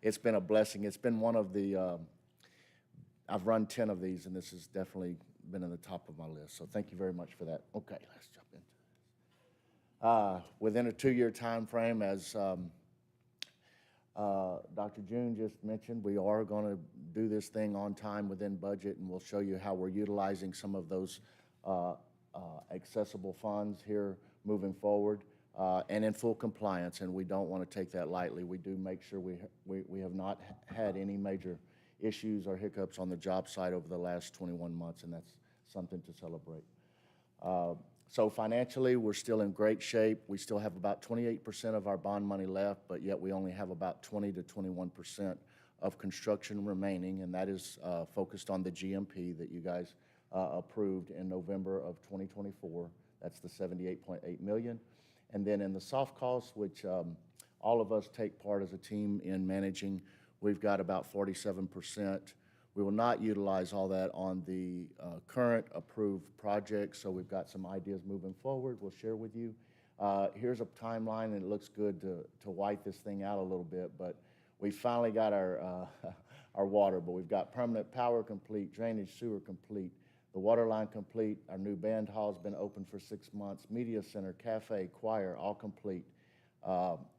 it's been a blessing. It's been one of the, I've run 10 of these, and this has definitely been in the top of my list, so thank you very much for that. Okay, let's jump into this. Within a 2-year time frame, as Dr. June just mentioned, we are going to do this thing on time within budget, and we'll show you how we're utilizing some of those accessible funds here moving forward, and in full compliance, and we don't want to take that lightly. We do make sure we have not had any major issues or hiccups on the job site over the last 21 months, and that's something to celebrate. So financially, we're still in great shape. We still have about 28% of our bond money left, but yet we only have about 20 to 21% of construction remaining, and that is focused on the GMP that you guys approved in November of 2024. That's the $78.8 million. And then in the soft costs, which all of us take part as a team in managing, we've got about 47%. We will not utilize all that on the current approved projects, so we've got some ideas moving forward we'll share with you. Here's a timeline, and it looks good to white this thing out a little bit, but we finally got our water, but we've got permanent power complete, drainage sewer complete, the water line complete, our new band hall's been open for 6 months, media center, cafe, choir, all complete.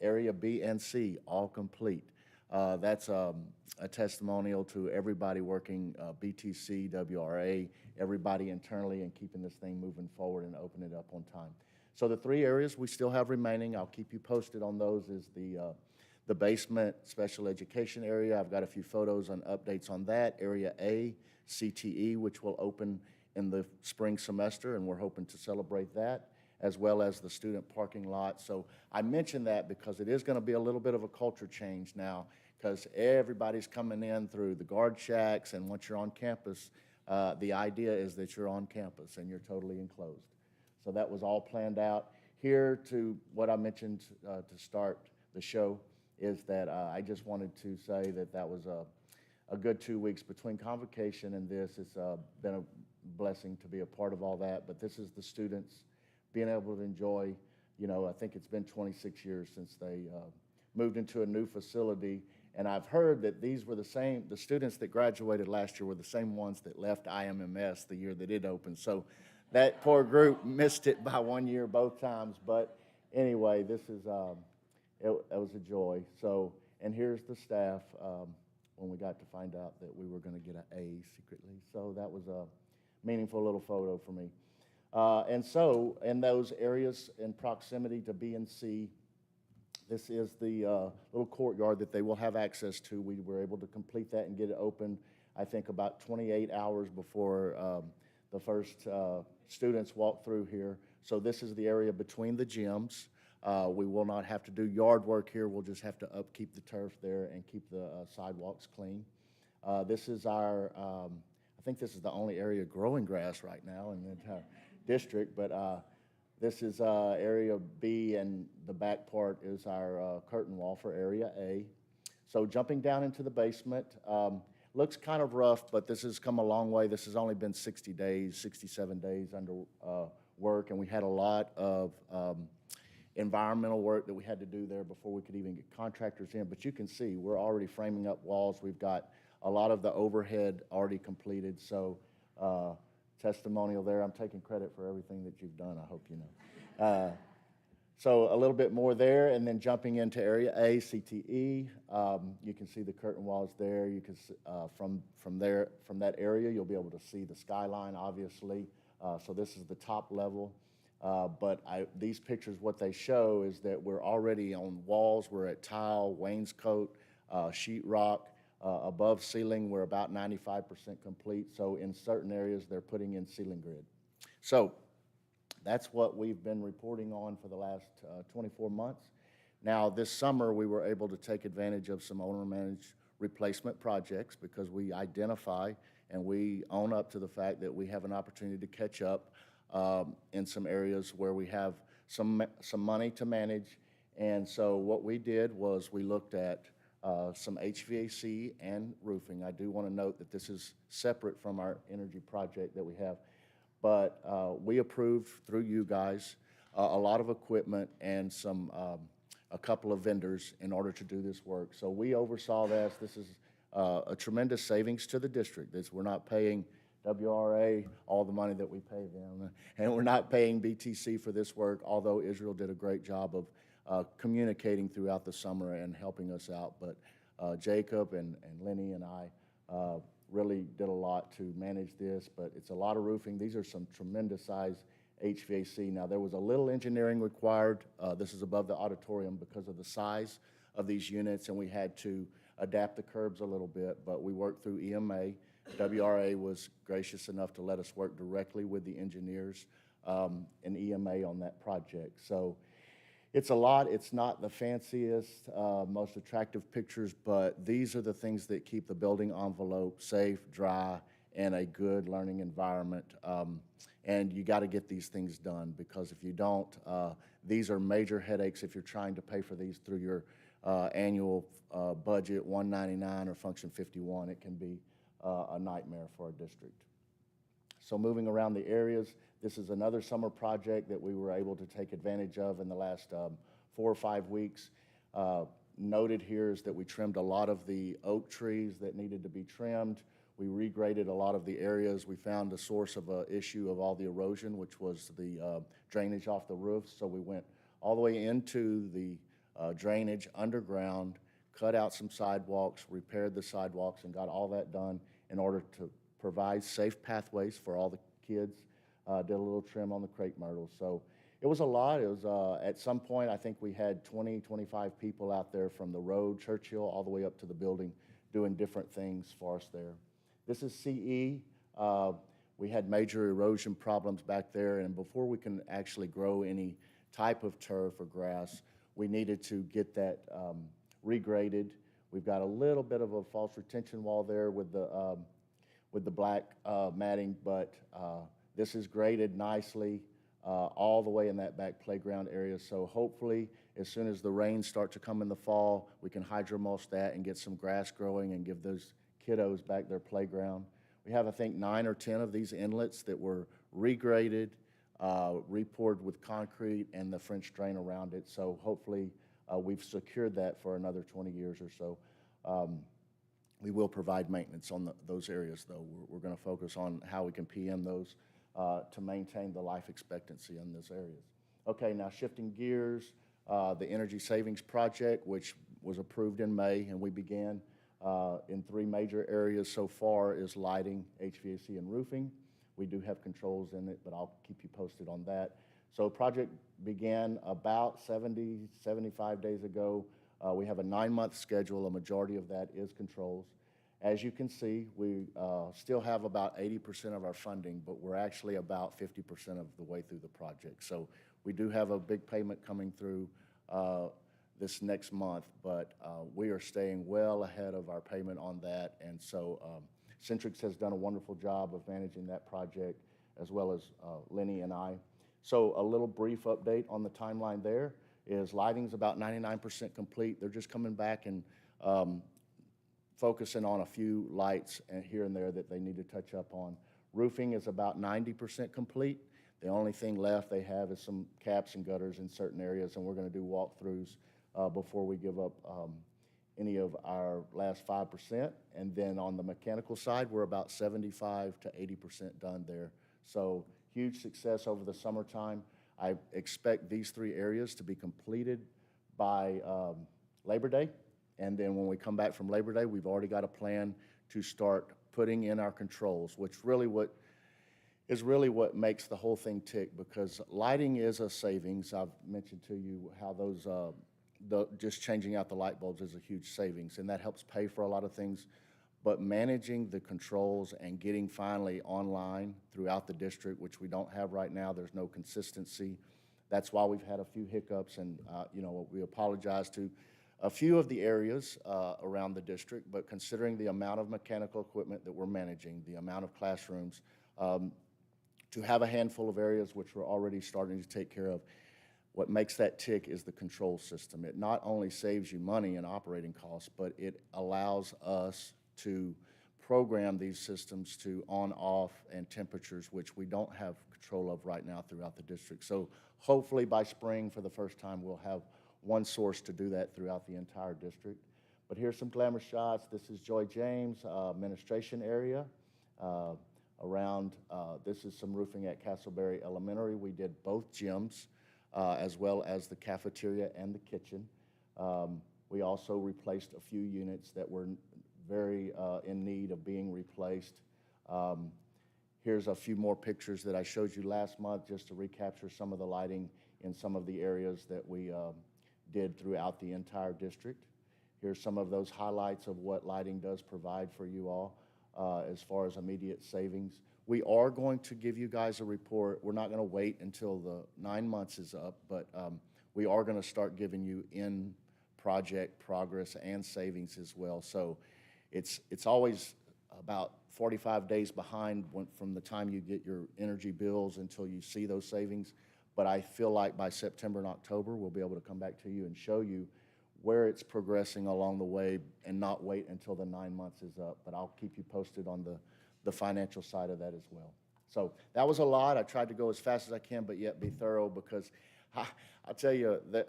Area B and C, all complete. That's a testimonial to everybody working, BTC, WRA, everybody internally, and keeping this thing moving forward and open it up on time. So the 3 areas we still have remaining, I'll keep you posted on those, is the basement special education area. I've got a few photos and updates on that. Area A, CTE, which will open in the spring semester, and we're hoping to celebrate that, as well as the student parking lot. So I mention that because it is going to be a little bit of a culture change now, because everybody's coming in through the guard shacks, and once you're on campus, the idea is that you're on campus and you're totally enclosed. So that was all planned out. Here to what I mentioned to start the show is that I just wanted to say that that was a good 2 weeks between convocation and this. It's been a blessing to be a part of all that, but this is the students being able to enjoy, I think it's been 26 years since they moved into a new facility, and I've heard that these were the students that graduated last year were the same ones that left IMMS the year that it opened, so that poor group missed it by 1 year both times, but anyway, this is, it was a joy. So, and here's the staff when we got to find out that we were going to get an A secretly, so that was a meaningful little photo for me. And so, in those areas in proximity to B and C, this is the little courtyard that they will have access to. We were able to complete that and get it open, I think, about 28 hours before the first students walked through here. So this is the area between the gyms. We will not have to do yard work here. We'll just have to upkeep the turf there and keep the sidewalks clean. This is our, I think this is the only area growing grass right now in the entire district, but this is area B, and the back part is our curtain wall for area A. So jumping down into the basement, looks kind of rough, but this has come a long way. This has only been 60 days, 67 days under work, and we had a lot of environmental work that we had to do there before we could even get contractors in. But you can see we're already framing up walls. We've got a lot of the overhead already completed, so testimonial there. I'm taking credit for everything that you've done, I hope you know. So a little bit more there, and then jumping into area A, CTE, you can see the curtain walls there. You can from that area, you'll be able to see the skyline, obviously. So this is the top level. But these pictures, what they show is that we're already on walls. We're at tile, wainscot, sheetrock. Above ceiling, we're about 95% complete. So in certain areas, they're putting in ceiling grid. So that's what we've been reporting on for the last 24 months. Now, this summer, we were able to take advantage of some owner-managed replacement projects because we identify and we own up to the fact that we have an opportunity to catch up in some areas where we have some money to manage. And so what we did was we looked at some HVAC and roofing. I do want to note that this is separate from our energy project that we have. But we approved through you guys a lot of equipment and a couple of vendors in order to do this work. So we oversaw this. This is a tremendous savings to the district. We're not paying WRA all the money that we pay them, and we're not paying BTC for this work, although Israel did a great job of communicating throughout the summer and helping us out. But Jacob and Lenny and I really did a lot to manage this, but it's a lot of roofing. These are some tremendous size HVAC. Now, there was a little engineering required. This is above the auditorium because of the size of these units, and we had to adapt the curbs a little bit, but we worked through EMA. WRA was gracious enough to let us work directly with the engineers and EMA on that project. So it's a lot. It's not the fanciest, most attractive pictures, but these are the things that keep the building envelope safe, dry, and a good learning environment. And you got to get these things done, because if you don't, these are major headaches if you're trying to pay for these through your annual budget 199 or Function 51. It can be a nightmare for a district. So moving around the areas, this is another summer project that we were able to take advantage of in the last 4 or 5 weeks. Noted here is that we trimmed a lot of the oak trees that needed to be trimmed. We regraded a lot of the areas. We found the source of an issue of all the erosion, which was the drainage off the roofs. So we went all the way into the drainage underground, cut out some sidewalks, repaired the sidewalks, and got all that done in order to provide safe pathways for all the kids. Did a little trim on the crepe myrtles. So it was a lot. It was, at some point, I think we had 20, 25 people out there from the road, Churchill, all the way up to the building, doing different things for us there. This is CE. We had major erosion problems back there, and before we can actually grow any type of turf or grass, we needed to get that regraded. We've got a little bit of a false retention wall there with the black matting, but this is graded nicely all the way in that back playground area. So hopefully, as soon as the rains start to come in the fall, we can hydromulch that and get some grass growing and give those kiddos back their playground. We have, I think, 9 or 10 of these inlets that were regraded, repoured with concrete, and the French drain around it. So hopefully, we've secured that for another 20 years or so. We will provide maintenance on those areas, though. We're going to focus on how we can PM those to maintain the life expectancy in those areas. Okay, now shifting gears, the Energy Savings Project, which was approved in May, and we began in 3 major areas so far, is lighting, HVAC, and roofing. We do have controls in it, but I'll keep you posted on that. So the project began about 70, 75 days ago. We have a 9-month schedule. A majority of that is controls. As you can see, we still have about 80% of our funding, but we're actually about 50% of the way through the project. So we do have a big payment coming through this next month, but we are staying well ahead of our payment on that. And so Centrix has done a wonderful job of managing that project, as well as Lenny and I. So a little brief update on the timeline there is lighting's about 99% complete. They're just coming back and focusing on a few lights here and there that they need to touch up on. Roofing is about 90% complete. The only thing left they have is some caps and gutters in certain areas, and we're going to do walkthroughs before we give up any of our last 5%. And then on the mechanical side, we're about 75 to 80% done there. So huge success over the summertime. I expect these 3 areas to be completed by Labor Day. And then when we come back from Labor Day, we've already got a plan to start putting in our controls, which is really what makes the whole thing tick, because lighting is a savings. I've mentioned to you how those, just changing out the light bulbs is a huge savings, and that helps pay for a lot of things. But managing the controls and getting finally online throughout the district, which we don't have right now, there's no consistency. That's why we've had a few hiccups, and we apologize to a few of the areas around the district, but considering the amount of mechanical equipment that we're managing, the amount of classrooms, to have a handful of areas which we're already starting to take care of, what makes that tick is the control system. It not only saves you money in operating costs, but it allows us to program these systems to on, off, and temperatures, which we don't have control of right now throughout the district. So hopefully by spring, for the first time, we'll have one source to do that throughout the entire district. But here's some glamour shots. This is Joy James administration area. This is some roofing at Castleberry Elementary. We did both gyms, as well as the cafeteria and the kitchen. We also replaced a few units that were very in need of being replaced. Here's a few more pictures that I showed you last month just to recapture some of the lighting in some of the areas that we did throughout the entire district. Here's some of those highlights of what lighting does provide for you all as far as immediate savings. We are going to give you guys a report. We're not going to wait until the 9 months is up, but we are going to start giving you in project progress and savings as well. So it's always about 45 days behind from the time you get your energy bills until you see those savings. But I feel like by September and October, we'll be able to come back to you and show you where it's progressing along the way and not wait until the 9 months is up. But I'll keep you posted on the financial side of that as well. So that was a lot. I tried to go as fast as I can, but yet be thorough, because I'll tell you that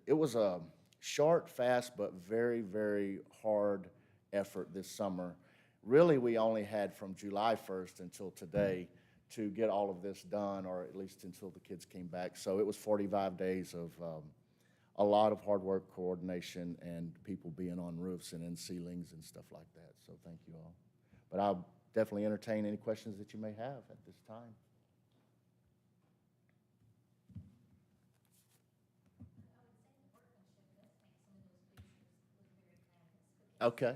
it was a short, fast, but very, very hard effort this summer. Really, we only had from July 1st until today to get all of this done, or at least until the kids came back. So it was 45 days of a lot of hard work, coordination, and people being on roofs and in ceilings and stuff like that. So thank you all. But I'll definitely entertain any questions that you may have at this time. Okay.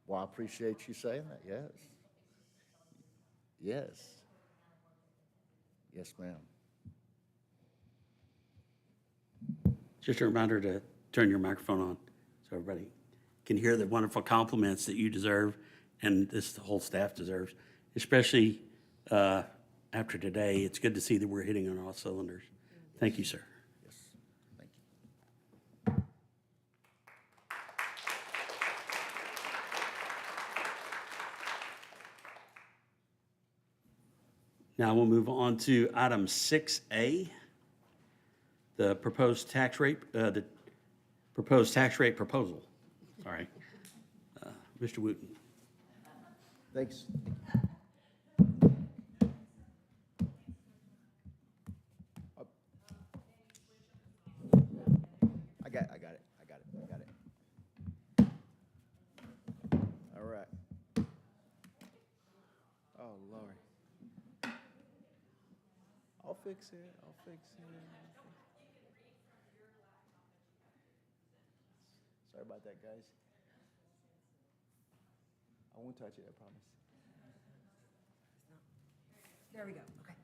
Well, I appreciate you saying that, yes. Yes. Yes, ma'am. Just a reminder to turn your microphone on so everybody can hear the wonderful compliments that you deserve and this whole staff deserves, especially after today. It's good to see that we're hitting on all cylinders. Thank you, sir. Yes, thank you. Now we'll move on to item 6A, the proposed tax rate proposal. Sorry. Mr. Wooten. Thanks. I got it. All right. Oh, Lord. I'll fix it. Sorry about that, guys. I won't touch it, I promise. There we go, okay.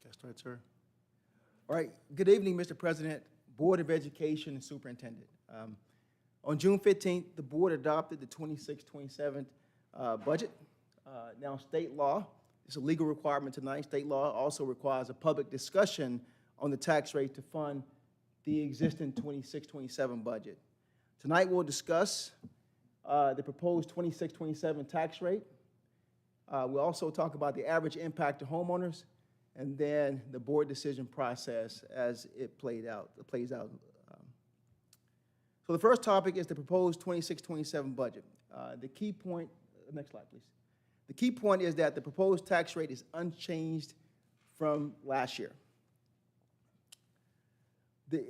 That's right, sir. All right, good evening, Mr. President, Board of Education, and Superintendent. On June 15th, the board adopted the 26-27 budget. Now, state law, it's a legal requirement tonight. State law also requires a public discussion on the tax rate to fund the existing 26-27 budget. Tonight, we'll discuss the proposed 26-27 tax rate. We'll also talk about the average impact to homeowners, and then the board decision process as it plays out. So the first topic is the proposed 26-27 budget. The key point, next slide, please. The key point is that the proposed tax rate is unchanged from last year.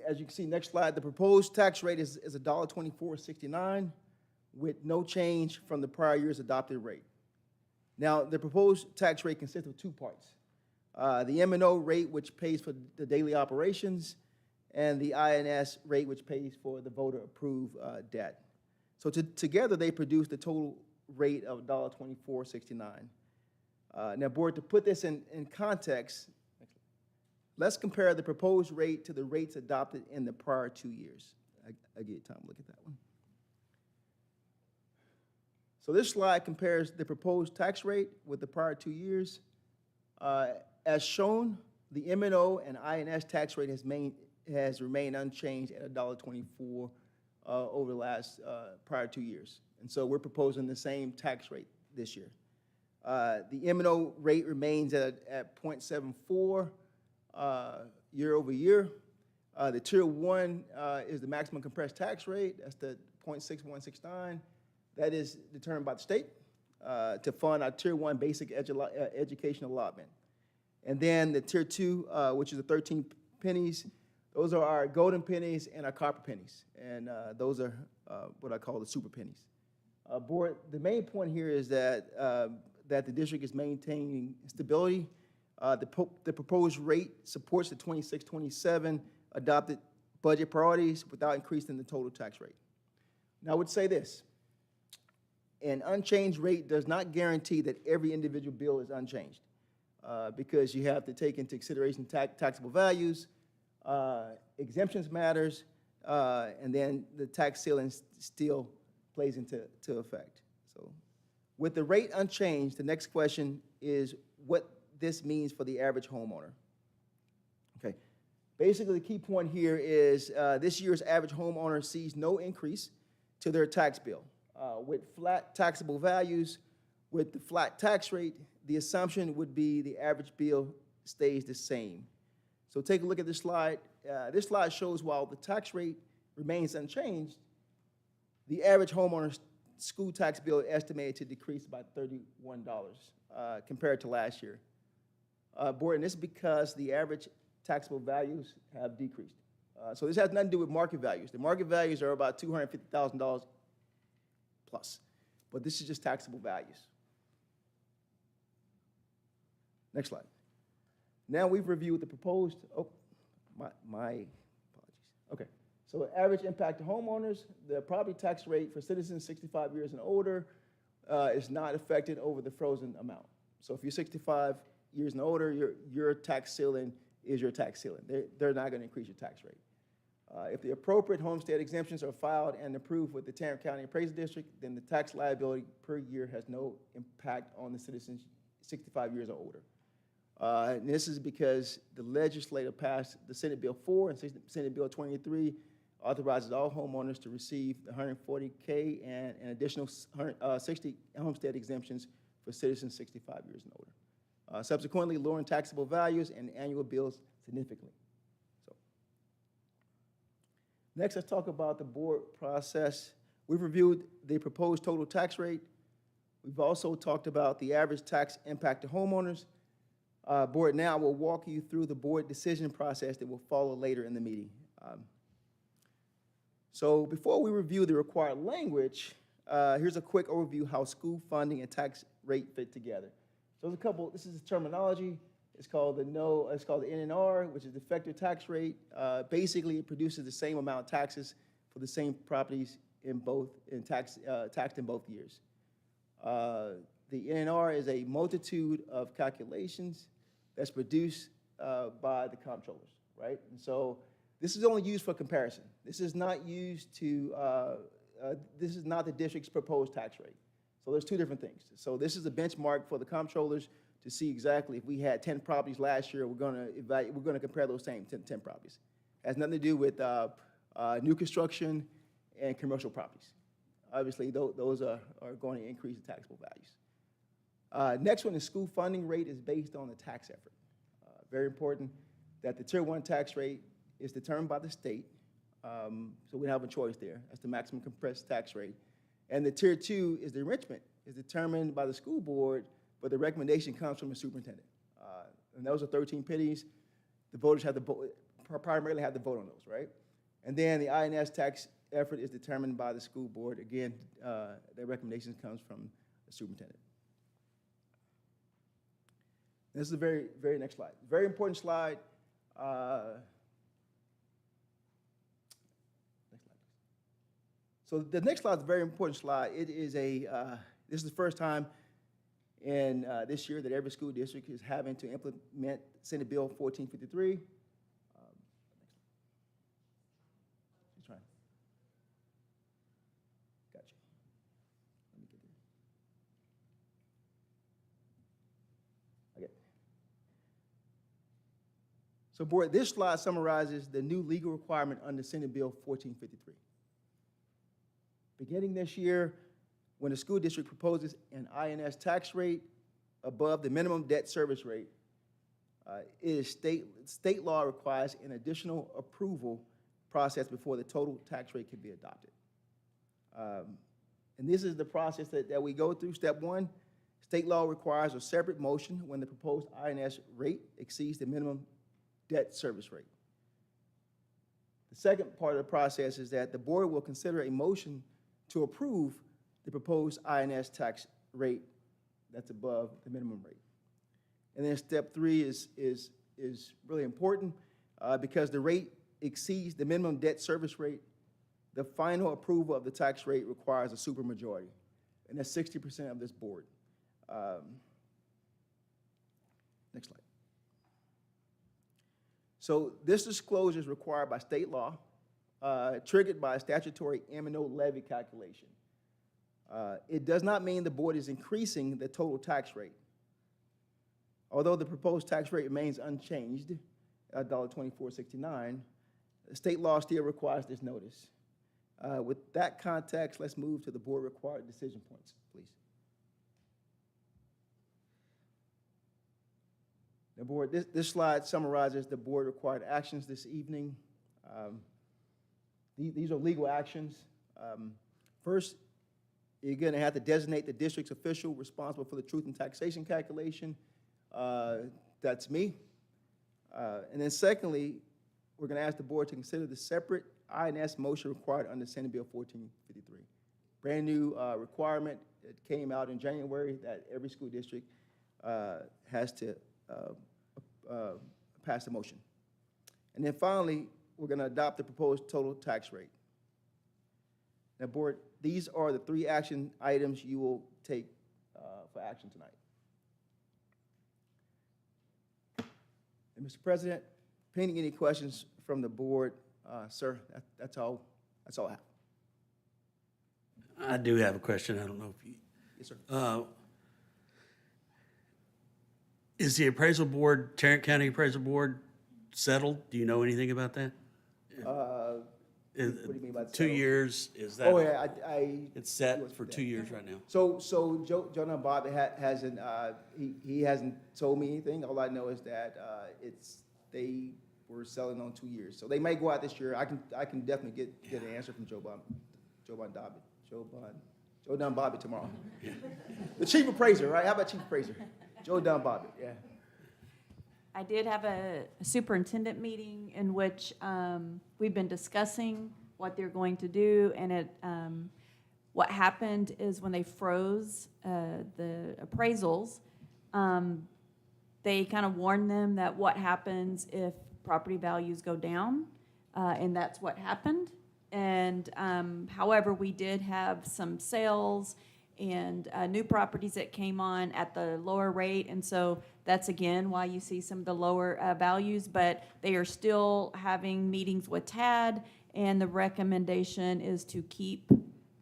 As you can see, next slide, the proposed tax rate is $1.2469 with no change from the prior year's adopted rate. Now, the proposed tax rate consists of two parts. The M&O rate, which pays for the daily operations, and the INS rate, which pays for the voter-approved debt. So together, they produce the total rate of $1.2469. Now, board, to put this in context, let's compare the proposed rate to the rates adopted in the prior 2 years. I give you time to look at that one. So this slide compares the proposed tax rate with the prior 2 years. As shown, the M&O and INS tax rate has remained unchanged at $1.24 over the last prior 2 years. And so we're proposing the same tax rate this year. The M&O rate remains at 0.74 year over year. The Tier 1 is the maximum compressed tax rate. That's the 0.6169. That is determined by the state to fund our Tier 1 basic education allotment. And then the Tier 2, which is the 13 pennies, those are our golden pennies and our copper pennies. And those are what I call the super pennies. Board, the main point here is that, that the district is maintaining stability. The proposed rate supports the 26-27 adopted budget priorities without increasing the total tax rate. Now, I would say this. An unchanged rate does not guarantee that every individual bill is unchanged because you have to take into consideration taxable values, exemptions matters, and then the tax ceiling still plays into effect. So with the rate unchanged, the next question is what this means for the average homeowner. Okay. Basically, the key point here is this year's average homeowner sees no increase to their tax bill. With flat taxable values, with the flat tax rate, the assumption would be the average bill stays the same. So take a look at this slide. This slide shows while the tax rate remains unchanged, the average homeowner's school tax bill is estimated to decrease by $31 compared to last year. Board, and this is because the average taxable values have decreased. So this has nothing to do with market values. The market values are about $250,000 plus, but this is just taxable values. Next slide. Now we've reviewed the proposed, my apologies. Okay, so average impact to homeowners, the property tax rate for citizens 65 years and older is not affected over the frozen amount. So if you're 65 years and older, your tax ceiling is your tax ceiling. They're not going to increase your tax rate. If the appropriate homestead exemptions are filed and approved with the Tarrant County Appraisal District, then the tax liability per year has no impact on the citizens 65 years or older. And this is because the legislature passed the Senate Bill 4 and Senate Bill 23 authorizes all homeowners to receive the $140K and an additional 60 homestead exemptions for citizens 65 years and older. Subsequently, lowering taxable values and annual bills significantly. So, next, let's talk about the board process. We've reviewed the proposed total tax rate. We've also talked about the average tax impact to homeowners. Board, now will walk you through the board decision process that will follow later in the meeting. So before we review the required language, here's a quick overview how school funding and tax rate fit together. So there's a couple, this is the terminology. It's called the NNR, which is the effective tax rate. Basically, it produces the same amount of taxes for the same properties taxed in both years. The NNR is a multitude of calculations that's produced by the comptrollers, right? And so this is only used for comparison. This is not used to, this is not the district's proposed tax rate. So there's two different things. So this is a benchmark for the comptrollers to see exactly if we had 10 properties last year, we're going to compare those same 10 properties. It has nothing to do with new construction and commercial properties. Obviously, those are going to increase the taxable values. Next one is school funding rate is based on the tax effort. Very important that the Tier 1 tax rate is determined by the state, so we don't have a choice there. That's the maximum compressed tax rate. And the Tier 2 is the enrichment, is determined by the school board, but the recommendation comes from the superintendent. And those are 13 pennies. The voters have primarily have to vote on those, right? And then the INS tax effort is determined by the school board. Again, the recommendation comes from the superintendent. This is the very, very next slide. Very important slide. Next slide. So the next slide is a very important slide. It is this is the first time in this year that every school district is having to implement Senate Bill 1453. She's trying. Gotcha. Let me get there. Okay. So, board, this slide summarizes the new legal requirement under Senate Bill 1453. Beginning this year, when the school district proposes an INS tax rate above the minimum debt service rate, it is state law requires an additional approval process before the total tax rate can be adopted. And this is the process that we go through. Step one, state law requires a separate motion when the proposed INS rate exceeds the minimum debt service rate. The second part of the process is that the board will consider a motion to approve the proposed INS tax rate that's above the minimum rate. And then step three is really important because the rate exceeds the minimum debt service rate. The final approval of the tax rate requires a supermajority, and that's 60% of this board. Next slide. So this disclosure is required by state law, triggered by a statutory M&O levy calculation. It does not mean the board is increasing the total tax rate. Although the proposed tax rate remains unchanged at $24.69, the state law still requires this notice. With that context, let's move to the board required decision points, please. The board, this slide summarizes the board required actions this evening. These are legal actions. First, you're going to have to designate the district's official responsible for the truth in taxation calculation. That's me. And then secondly, we're going to ask the board to consider the separate INS motion required under Senate Bill 1453. Brand new requirement. It came out in January that every school district has to pass the motion. And then finally, we're going to adopt the proposed total tax rate. Now, board, these are the three action items you will take for action tonight. And Mr. President, pending any questions from the board, sir, that's all I have. I do have a question. I don't know if you. Yes, sir. Is the appraisal board, Tarrant County Appraisal Board, settled? Do you know anything about that? What do you mean by 2 settled? years, is that? Oh, yeah, It's set for 2 years right now. So Joe and Bob hasn't, he hasn't told me anything. All I know is that they were selling on 2 years. So they may go out this year. I can definitely get an answer from Joe Dunn Bobby tomorrow. The chief appraiser, right? How about chief appraiser? Joe Dunn Bobby, yeah. I did have a superintendent meeting in which we've been discussing what they're going to do, and what happened is when they froze the appraisals, they kind of warned them that what happens if property values go down, and that's what happened. And however, we did have some sales and new properties that came on at the lower rate, and so that's again why you see some of the lower values, but they are still having meetings with TAD, and the recommendation is to keep,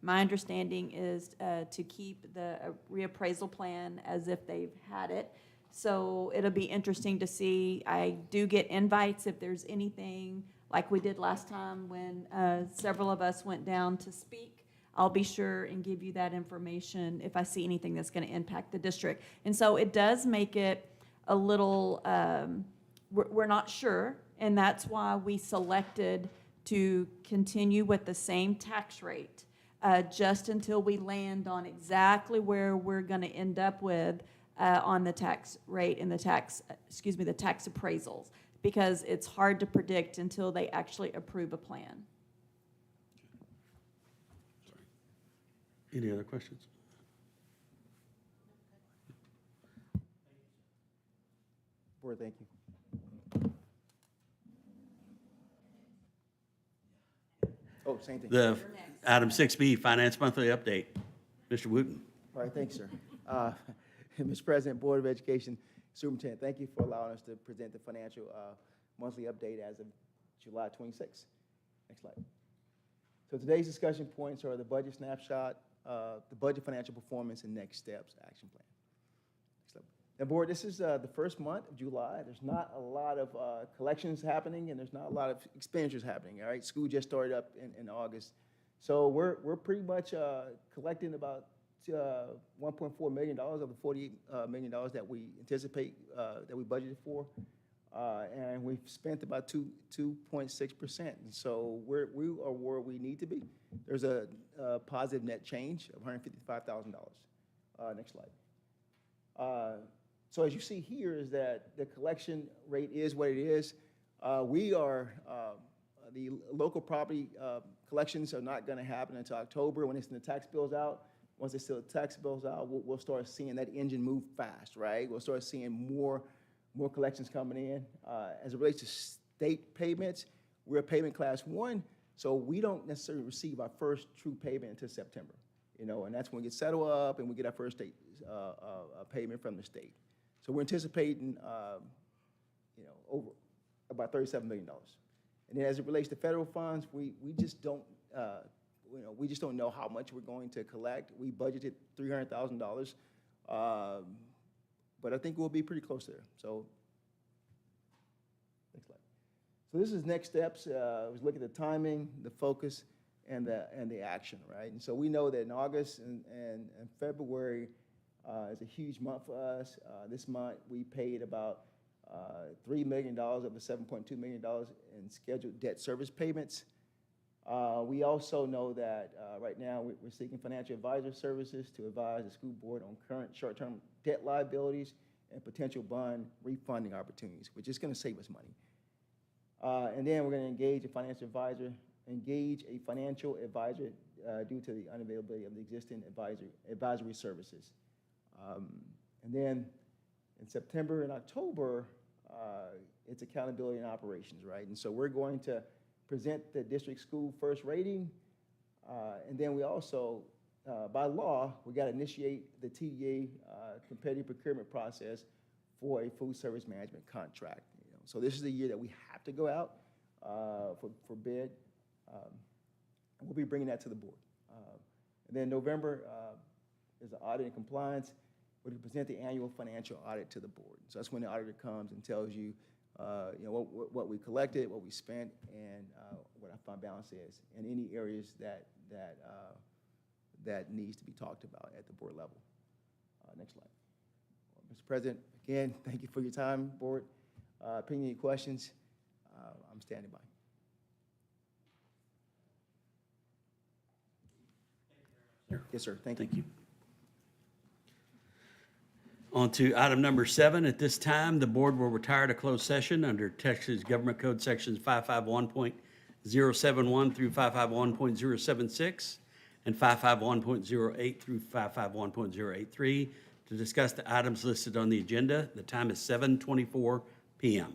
my understanding is to keep the reappraisal plan as if they've had it. So it'll be interesting to see. I do get invites if there's anything like we did last time when several of us went down to speak. I'll be sure and give you that information if I see anything that's going to impact the district. And so it does make it a little, we're not sure, and that's why we selected to continue with the same tax rate just until we land on exactly where we're going to end up with on the tax rate and the tax appraisals, because it's hard to predict until they actually approve a plan. Any other questions? Board, thank you. Oh, same thing. The item 6B, Finance Monthly Update. Mr. Wooten. All right, thanks, sir. Mr. President, Board of Education, Superintendent, thank you for allowing us to present the financial monthly update as of July 26th. Next slide. So today's discussion points are the budget snapshot, the budget financial performance, and next steps action plan. Next slide. Now, Board, this is the first month of July. There's not a lot of collections happening, and there's not a lot of expenditures happening, all right? School just started up in August. So we're pretty much collecting about $1.4 million of the $48 million that we anticipate, that we budgeted for. And we've spent about 2.6%. And so we are where we need to be. There's a positive net change of $155,000. Next slide. So as you see here is that the collection rate is what it is. We are, the local property collections are not going to happen until October when it's in the tax bills out. Once it's still the tax bills out, we'll start seeing that engine move fast, right? We'll start seeing more collections coming in. As it relates to state payments, we're a payment class 1, so we don't necessarily receive our first true payment until September, and that's when we get settled up and we get our first state payment from the state. So we're anticipating, over about $37 million. And then as it relates to federal funds, we just don't, we just don't know how much we're going to collect. We budgeted $300,000, but I think we'll be pretty close there. So, next slide. So this is next steps. Was look at the timing, the focus, and the action, right? And so we know that in August and February is a huge month for us. This month we paid about $3 million of the $7.2 million in scheduled debt service payments. We also know that right now we're seeking financial advisor services to advise the school board on current short-term debt liabilities and potential bond refunding opportunities, which is going to save us money. And then we're going to engage a financial advisor due to the unavailability of the existing advisory services. And then in September and October, it's accountability and operations, right? And so we're going to present the district school first rating, and then we also, by law, we got to initiate the TDA competitive procurement process for a food service management contract. So this is the year that we have to go out for bid. And we'll be bringing that to the board. And then November is the audit and compliance. We're to present the annual financial audit to the board. So that's when the auditor comes and tells you, what we collected, what we spent, and what our fund balance is, and any areas that needs to be talked about at the board level. Next slide. Mr. President, again, thank you for your time, board. Any questions, I'm standing by. Yes, sir. Thank you. Thank you. On to item number 7. At this time, the board will retire to closed session under Texas Government Code Sections 551.071 through 551.076 and 551.08 through 551.083 to discuss the items listed on the agenda. The time is 7:24 p.m.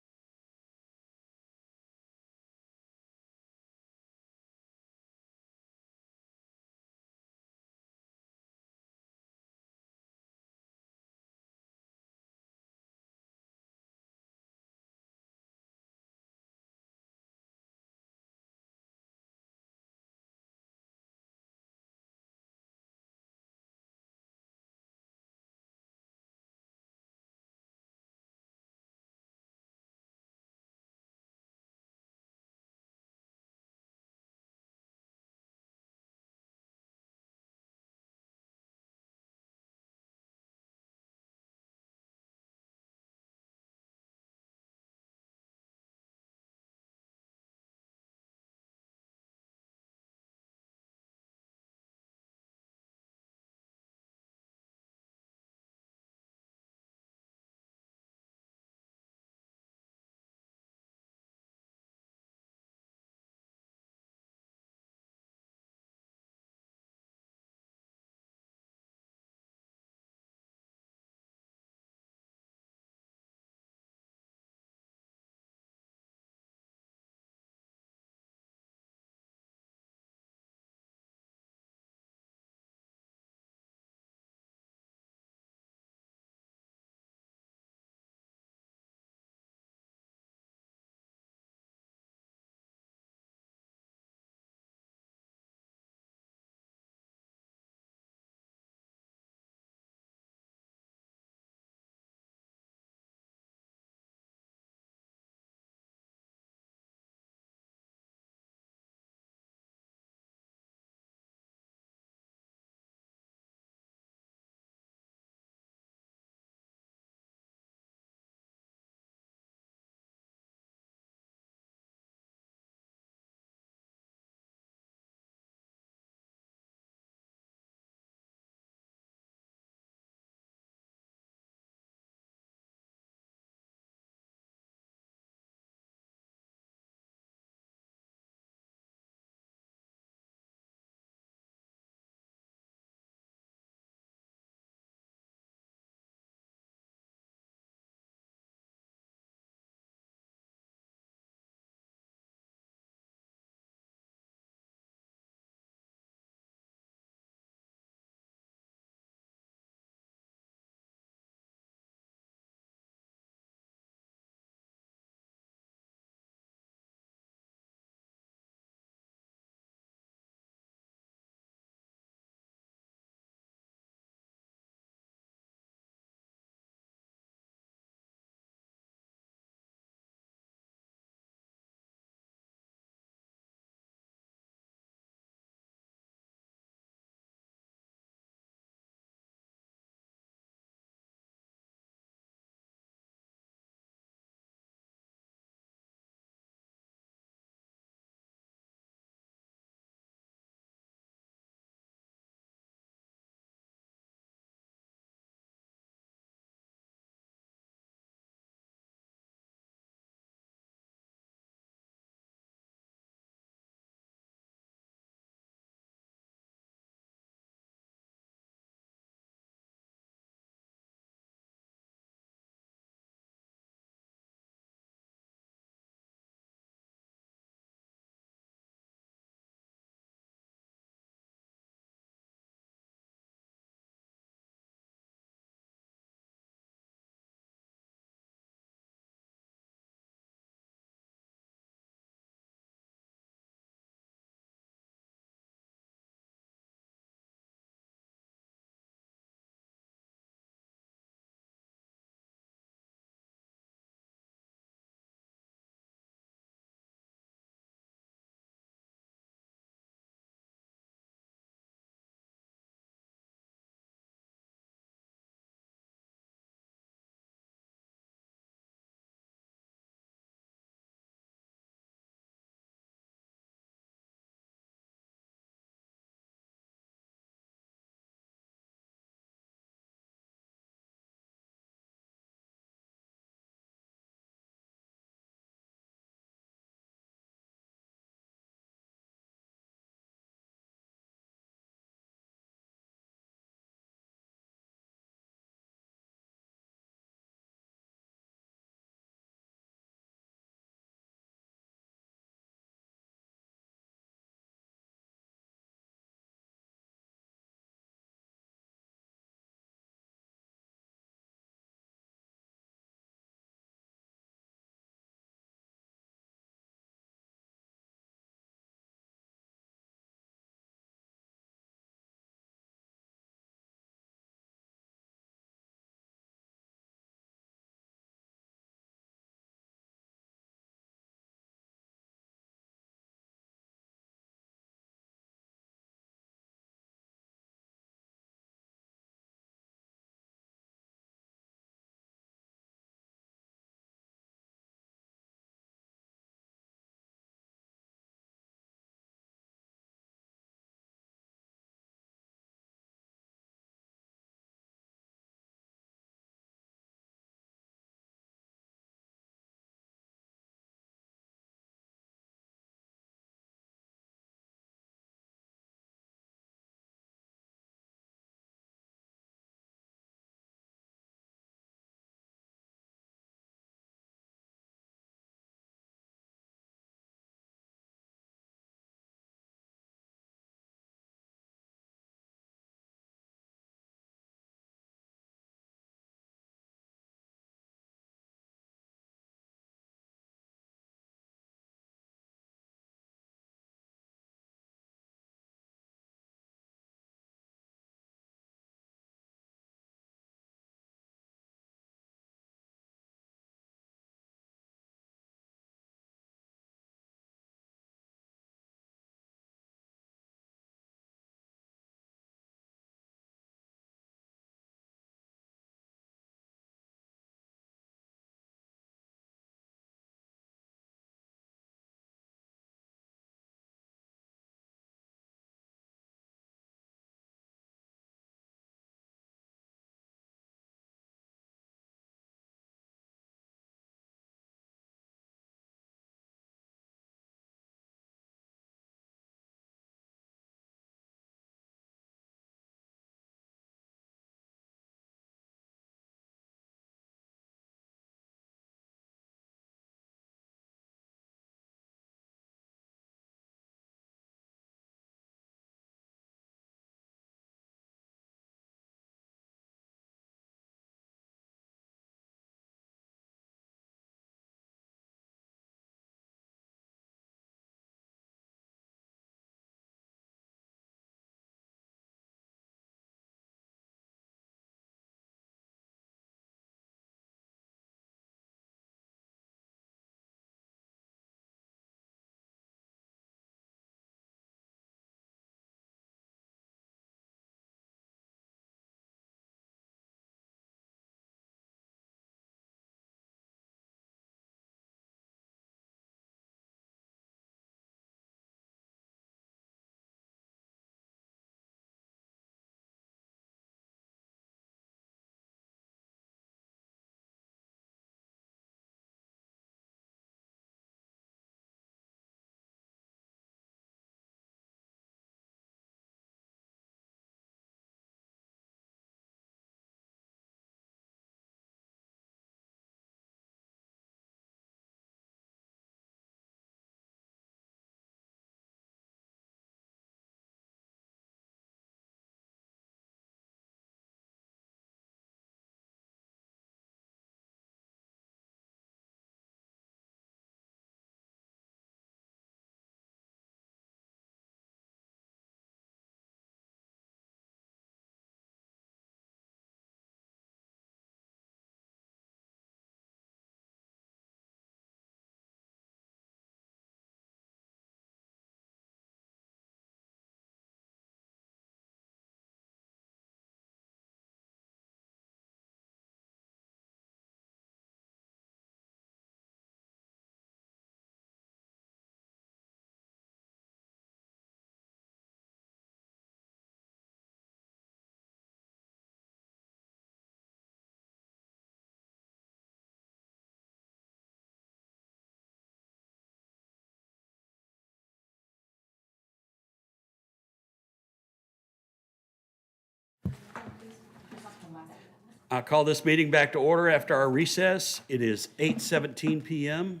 I call this meeting back to order after our recess. It is 8:17 PM.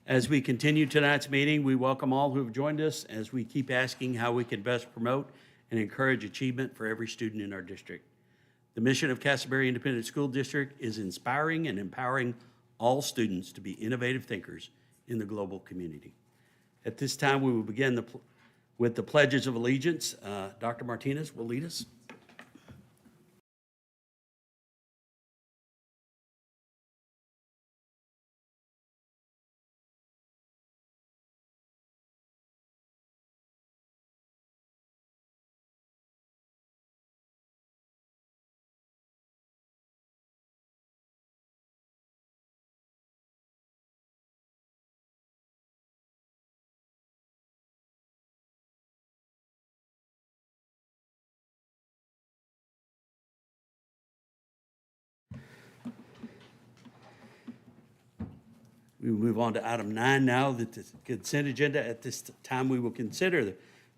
As we continue tonight's meeting, we welcome all who have joined us as we keep asking how we can best promote and encourage achievement for every student in our district. The mission of Castleberry Independent School District is inspiring and empowering all students to be innovative thinkers in the global community. At this time, we will begin with the pledges of allegiance. Dr. Martinez will lead us. We will move on to item 9 now, the consent agenda. At this time, we will consider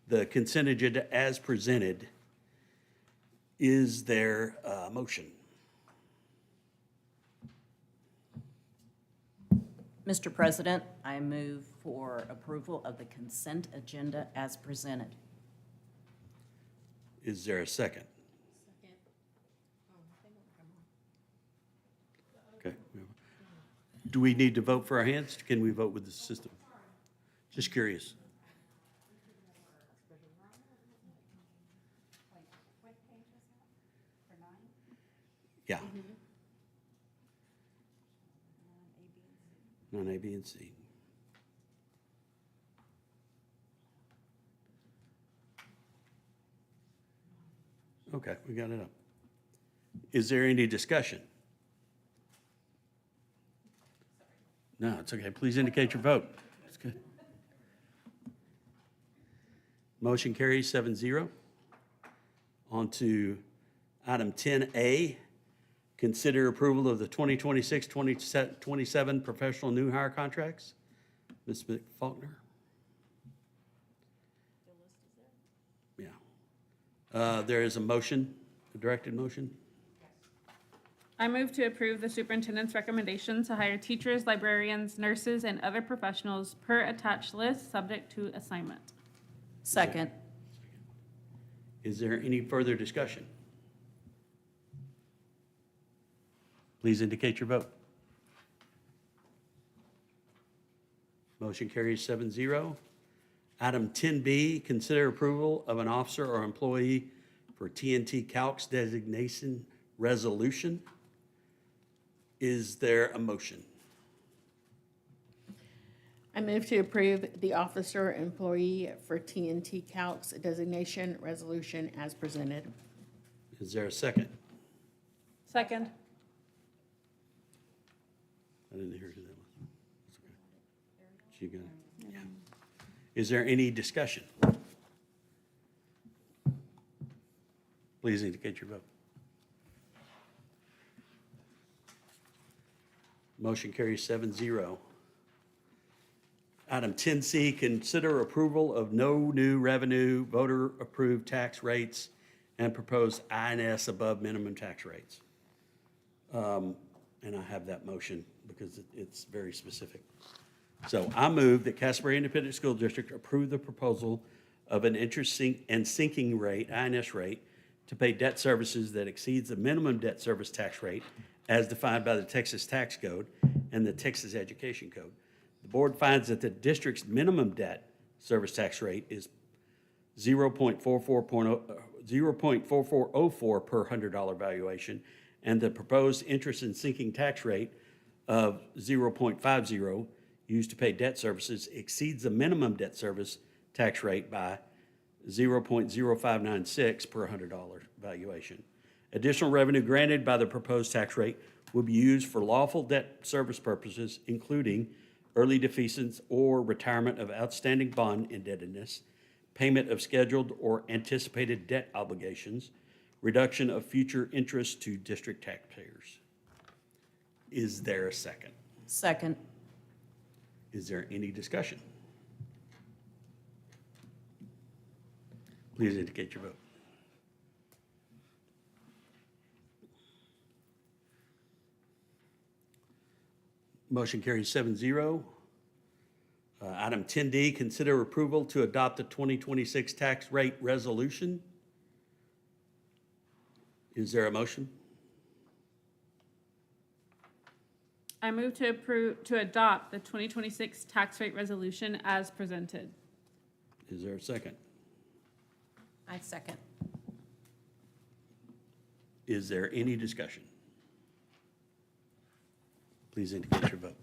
the consent agenda as presented. Is there a motion? Mr. President, I move for approval of the consent agenda as presented. Is there a second? Okay. Do we need to vote for our hands? Can we vote with the system? Just curious. Yeah. Non-A, B, and C. Okay, we got it up. Is there any discussion? No, it's okay. Please indicate your vote. That's good. Motion carries 7-0. On to item 10A, consider approval of the 2026-27 professional new hire contracts. Ms. Faulkner? Yeah. There is a motion, a directed motion. I move to approve the superintendent's recommendation to hire teachers, librarians, nurses, and other professionals per attached list, subject to assignment. Second. Is there any further discussion? Please indicate your vote. Motion carries 7-0. Item 10B, consider approval of an officer or employee for TNT Calcs designation resolution. Is there a motion? I move to approve the officer employee for TNT Calcs designation resolution as presented. Is there a second? Second. I didn't hear who that was. That's okay. She got it? Yeah. Is there any discussion? Please indicate your vote. Motion carries 7-0. Item 10C, consider approval of no new revenue, voter-approved tax rates, and proposed INS above minimum tax rates. And I have that motion because it's very specific. So I move that Castleberry Independent School District approve the proposal of an interest and sinking rate, INS rate, to pay debt services that exceeds the minimum debt service tax rate as defined by the Texas Tax Code and the Texas Education Code. The board finds that the district's minimum debt service tax rate is 0.4404 per $100 valuation, and the proposed interest and sinking tax rate of 0.50 used to pay debt services exceeds the minimum debt service tax rate by 0.0596 per $100 valuation. Additional revenue granted by the proposed tax rate will be used for lawful debt service purposes, including early defeasance or retirement of outstanding bond indebtedness, payment of scheduled or anticipated debt obligations, reduction of future interest to district taxpayers. Is there a second? Second. Is there any discussion? Please indicate your vote. Motion carries 7-0. Item 10D, consider approval to adopt the 2026 tax rate resolution. Is there a motion? I move to adopt the 2026 tax rate resolution as presented. Is there a second? I second. Is there any discussion? Please indicate your vote.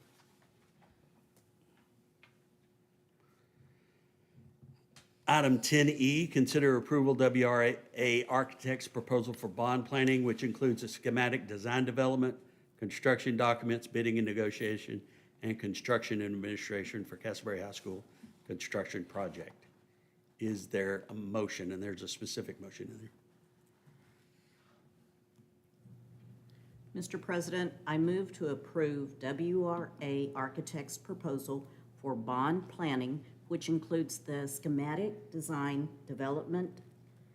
Item 10E, consider approval WRA Architect's proposal for bond planning, which includes a schematic design development, construction documents, bidding and negotiation, and construction and administration for Castleberry High School construction project. Is there a motion? And there's a specific motion in there. Mr. President, I move to approve WRA Architect's proposal for bond planning, which includes the schematic, design, development,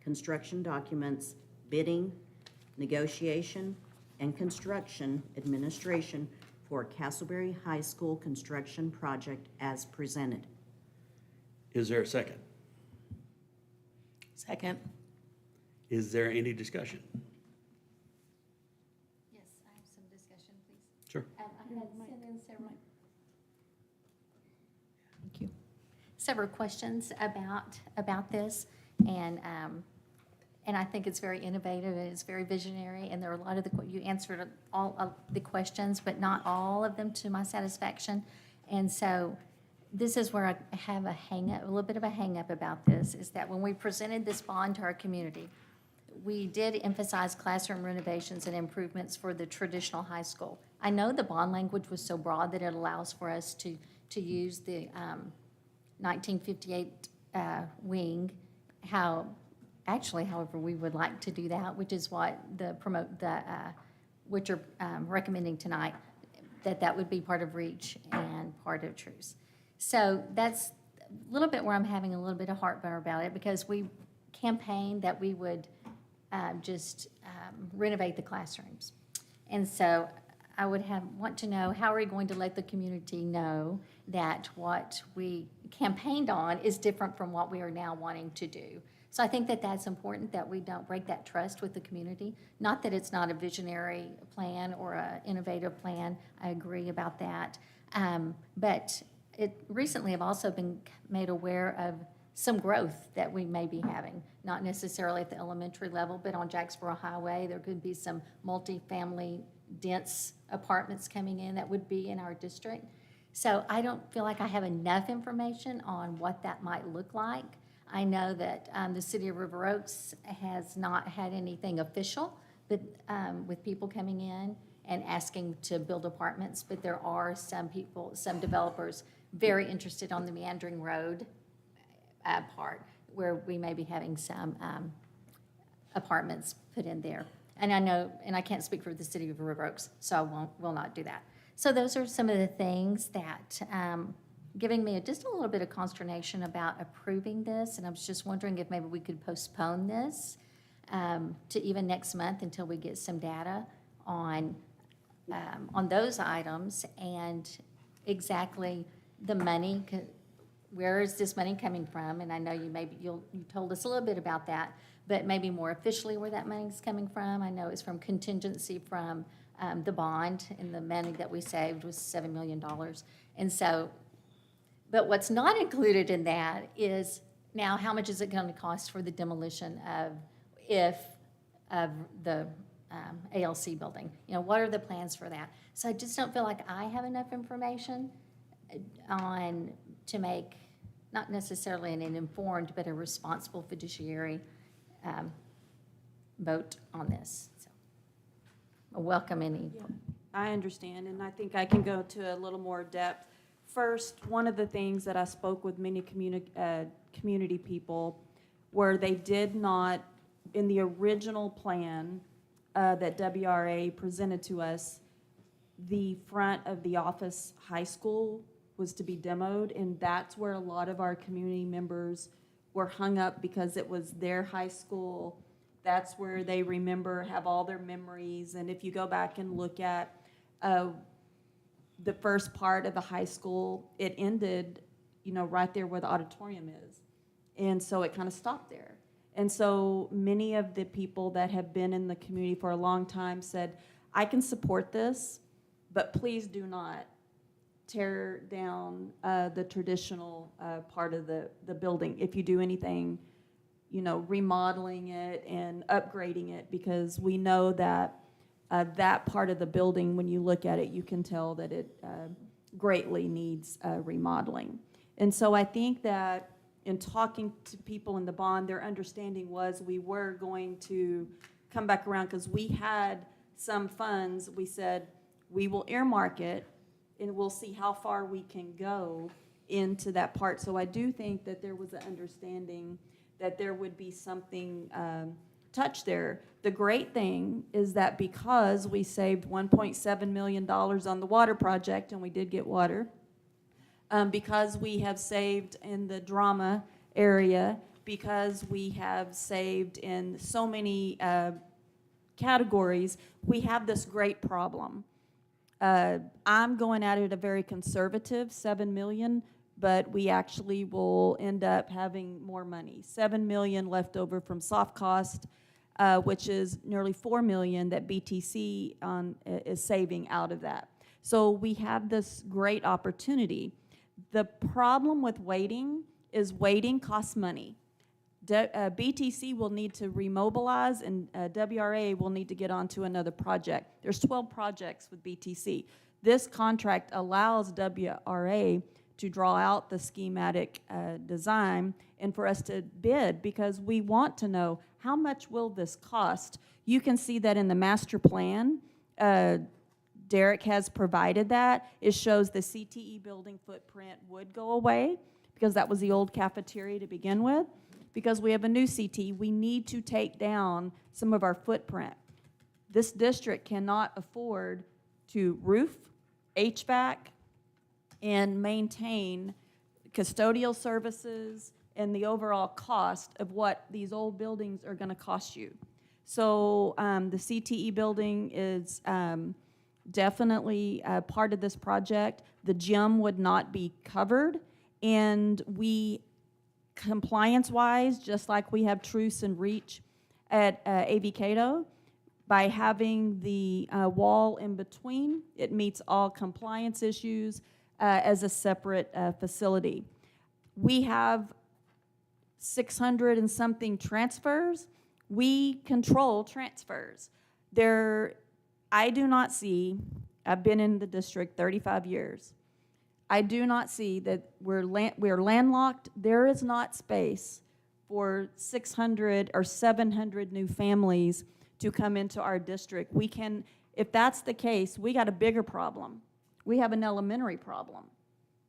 construction documents, bidding, negotiation, and construction administration for Castleberry High School construction project as presented. Is there a second? Second. Is there any discussion? Yes, I have some discussion, please. Sure. I had sent in several. Thank you. Several questions about this, and I think it's very innovative and it's very visionary, and there are a lot of you answered all of the questions, but not all of them to my satisfaction. And so this is where I have a little bit of a hang-up about this, is that when we presented this bond to our community, we did emphasize classroom renovations and improvements for the traditional high school. I know the bond language was so broad that it allows for us to use the 1958 wing, however we would like to do that, which is what which are recommending tonight, that would be part of REACH and part of TRUCE. So that's a little bit where I'm having a little bit of heartburn about it, because we campaigned that we would just renovate the classrooms. And so I would want to know, how are we going to let the community know that what we campaigned on is different from what we are now wanting to do? So I think that that's important, that we don't break that trust with the community. Not that it's not a visionary plan or an innovative plan, I agree about that. But recently I've also been made aware of some growth that we may be having, not necessarily at the elementary level, but on Jacksboro Highway, there could be some multifamily dense apartments coming in that would be in our district. So I don't feel like I have enough information on what that might look like. I know that the city of River Oaks has not had anything official, but with people coming in and asking to build apartments, but there are some developers very interested on the Meandering Road part, where we may be having some apartments put in there. And I know, and I can't speak for the city of River Oaks, so I will not do that. So those are some of the things that giving me just a little bit of consternation about approving this, and I was just wondering if maybe we could postpone this to even next month until we get some data on those items and exactly the money. Where is this money coming from? And I know you told us a little bit about that, but maybe more officially where that money's coming from. I know it's from contingency from the bond, and the money that we saved was $7 million. And so, but what's not included in that is, now how much is it going to cost for the demolition of the ALC building? You know, what are the plans for that? So I just don't feel like I have enough information to make, not necessarily an informed, but a responsible fiduciary vote on this. So I welcome any. I understand, and I think I can go to a little more depth. First, one of the things that I spoke with many community people where they did not, in the original plan that WRA presented to us, the front of the office high school was to be demoed, and that's where a lot of our community members were hung up, because it was their high school. That's where they have all their memories. And if you go back and look at the first part of the high school, it ended, right there where the auditorium is. And so it kind of stopped there. And so many of the people that have been in the community for a long time said, I can support this, but please do not tear down the traditional part of the building. If you do anything, remodeling it and upgrading it, because we know that that part of the building, when you look at it, you can tell that it greatly needs remodeling. And so I think that in talking to people in the bond, their understanding was we were going to come back around because we had some funds. We said we will earmark it and we'll see how far we can go into that part. So I do think that there was an understanding that there would be something touched there. The great thing is that because we saved $1.7 million on the water project, and we did get water, because we have saved in the drama area, because we have saved in so many categories, we have this great problem. I'm going at it a very conservative $7 million, but we actually will end up having more money. $7 million left over from soft cost, which is nearly $4 million that BTC is saving out of that. So we have this great opportunity. The problem with waiting is waiting costs money. BTC will need to remobilize, and WRA will need to get onto another project. There's 12 projects with BTC. This contract allows WRA to draw out the schematic design and for us to bid, because we want to know how much will this cost. You can see that in the master plan. Derek has provided that. It shows the CTE building footprint would go away because that was the old cafeteria to begin with. Because we have a new CT, we need to take down some of our footprint. This district cannot afford to roof, HVAC, and maintain custodial services and the overall cost of what these old buildings are going to cost you. So the CTE building is definitely part of this project. The gym would not be covered, and we, compliance-wise, just like we have truce and reach at AV Cato, by having the wall in between, it meets all compliance issues as a separate facility. We have 600 and something transfers. We control transfers. I do not see, I've been in the district 35 years, I do not see that we're landlocked. There is not space for 600 or 700 new families to come into our district. We can, if that's the case, we got a bigger problem. We have an elementary problem.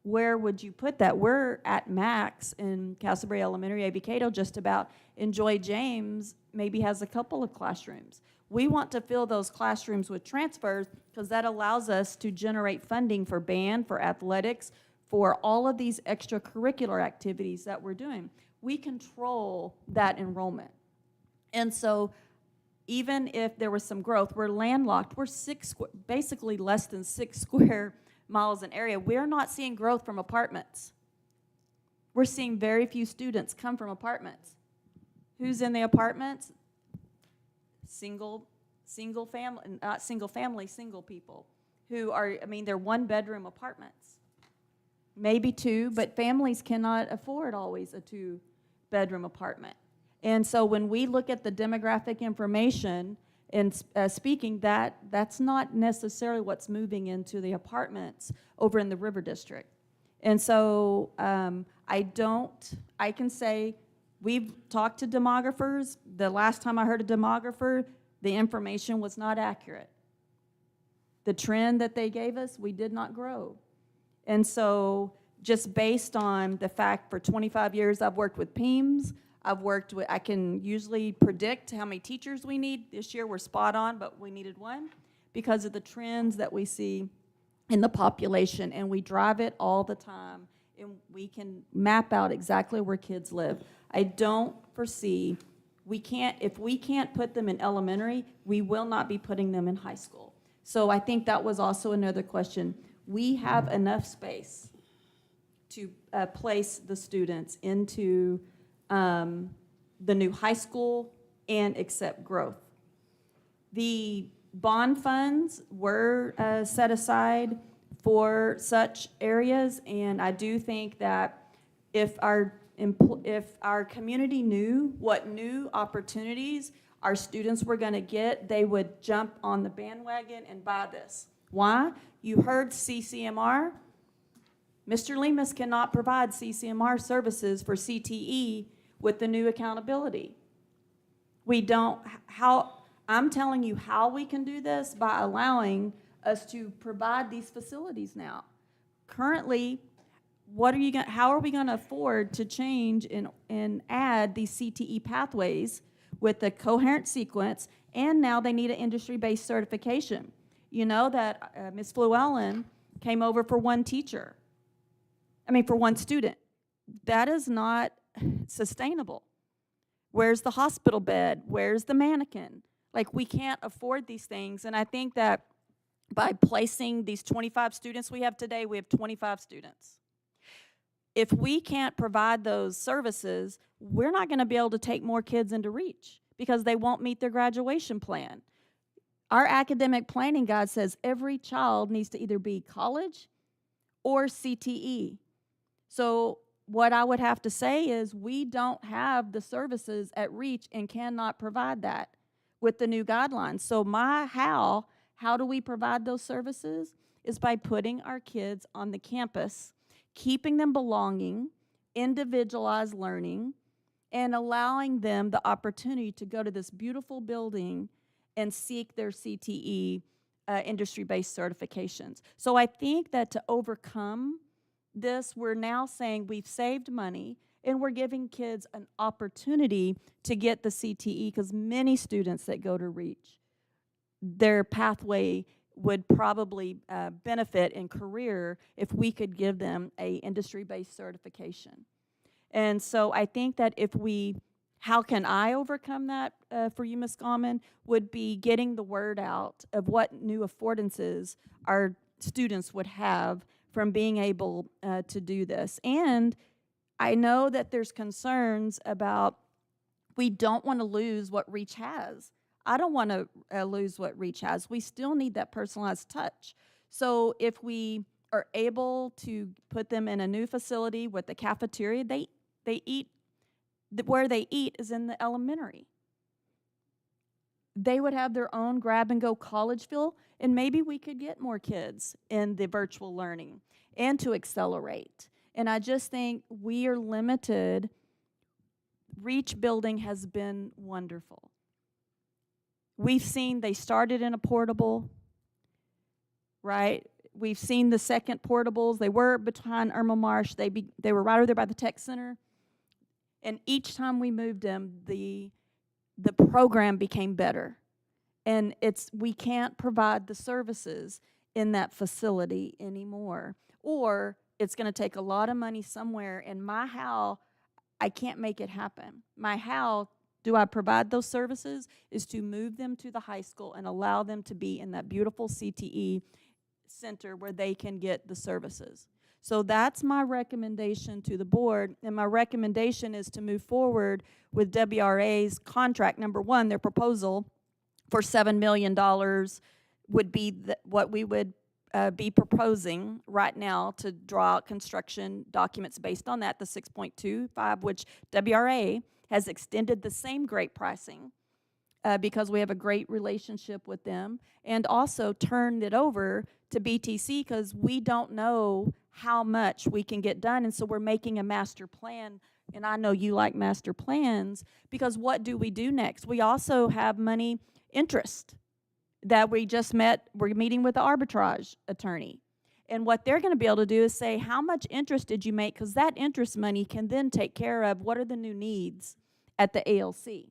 Where would you put that? We're at max in Castleberry Elementary, AV Cato, just about. Enjoy James maybe has a couple of classrooms. We want to fill those classrooms with transfers because that allows us to generate funding for band, for athletics, for all of these extracurricular activities that we're doing. We control that enrollment. And so even if there was some growth, we're landlocked. We're basically less than 6 square miles in area. We're not seeing growth from apartments. We're seeing very few students come from apartments. Who's in the apartments? Single family, not single family, single people who are, they're 1-bedroom apartments. Maybe 2, but families cannot afford always a 2-bedroom apartment. And so when we look at the demographic information and speaking, that's not necessarily what's moving into the apartments over in the River District. And so I can say we've talked to demographers. The last time I heard a demographer, the information was not accurate. The trend that they gave us, we did not grow. And so just based on the fact for 25 years I've worked with PEEMS, I can usually predict how many teachers we need. This year we're spot on, but we needed 1 because of the trends that we see in the population, and we drive it all the time, and we can map out exactly where kids live. I don't foresee, if we can't put them in elementary, we will not be putting them in high school. So I think that was also another question. we have enough space to place the students into the new high school and accept growth. The bond funds were set aside for such areas, and I do think that if our community knew what new opportunities our students were going to get, they would jump on the bandwagon and buy this. Why? You heard CCMR. Mr. Lemus cannot provide CCMR services for CTE with the new accountability. We don't, I'm telling you how we can do this by allowing us to provide these facilities now. Currently, how are we going to afford to change and add these CTE pathways with the coherent sequence, and now they need an industry-based certification? You know that Ms. Fluellen came over for one student. That is not sustainable. Where's the hospital bed? Where's the mannequin? Like, we can't afford these things, and I think that by placing these 25 students we have today, we have 25 students. If we can't provide those services, we're not going to be able to take more kids into REACH because they won't meet their graduation plan. Our academic planning guide says every child needs to either be college or CTE. So what I would have to say is we don't have the services at REACH and cannot provide that with the new guidelines. So how do we provide those services is by putting our kids on the campus, keeping them belonging, individualized learning, and allowing them the opportunity to go to this beautiful building and seek their CTE industry-based certifications. So I think that to overcome this, we're now saying we've saved money and we're giving kids an opportunity to get the CTE, because many students that go to REACH, their pathway would probably benefit in career if we could give them a industry-based certification. And so I think that how can I overcome that for you, Ms. Gallman, would be getting the word out of what new affordances our students would have from being able to do this. And I know that there's concerns about we don't want to lose what REACH has. I don't want to lose what REACH has. We still need that personalized touch. So if we are able to put them in a new facility with the cafeteria, they eat, where they eat is in the elementary. They would have their own grab-and-go college feel, and maybe we could get more kids in the virtual learning and to accelerate. And I just think we are limited. REACH building has been wonderful. We've seen they started in a portable, right? We've seen the second portables. They were behind Irma Marsh. They were right over there by the tech center. And each time we moved them, the program became better. And we can't provide the services in that facility anymore. Or it's going to take a lot of money somewhere, and I can't make it happen. How do I provide those services is to move them to the high school and allow them to be in that beautiful CTE center where they can get the services. So that's my recommendation to the board, and my recommendation is to move forward with WRA's contract. Number one, their proposal for $7 million would be what we would be proposing right now to draw out construction documents based on that, the 6.25, which WRA has extended the same great pricing because we have a great relationship with them, and also turned it over to BTC because we don't know how much we can get done, and so we're making a master plan. And I know you like master plans, because what do we do next? We also have money interest that we just met. We're meeting with the arbitrage attorney. And what they're going to be able to do is say, how much interest did you make? Because that interest money can then take care of what are the new needs at the ALC.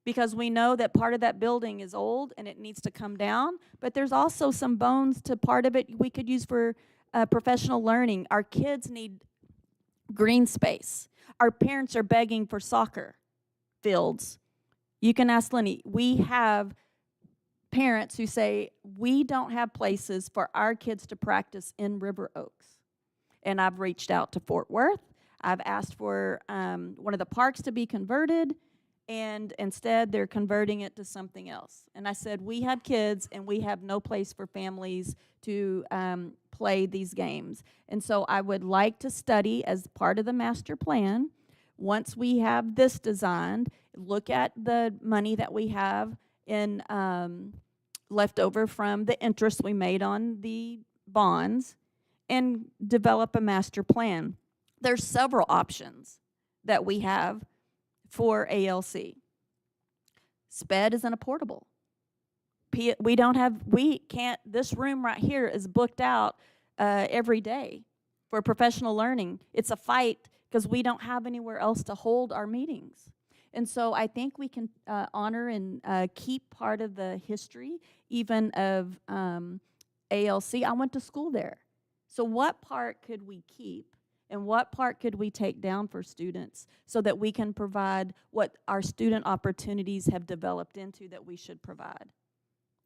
Because we know that part of that building is old and it needs to come down, but there's also some bones to part of it we could use for professional learning. Our kids need green space. Our parents are begging for soccer fields. You can ask Lenny. We have parents who say, we don't have places for our kids to practice in River Oaks. And I've reached out to Fort Worth. I've asked for one of the parks to be converted, and instead they're converting it to something else. And I said, we have kids and we have no place for families to play these games. And so I would like to study as part of the master plan. Once we have this designed, look at the money that we have in left over from the interest we made on the bonds and develop a master plan. There's several options that we have for ALC. SPED isn't a portable. We can't, this room right here is booked out every day for professional learning. It's a fight because we don't have anywhere else to hold our meetings. And so I think we can honor and keep part of the history even of ALC. I went to school there. So what part could we keep and what part could we take down for students so that we can provide what our student opportunities have developed into that we should provide?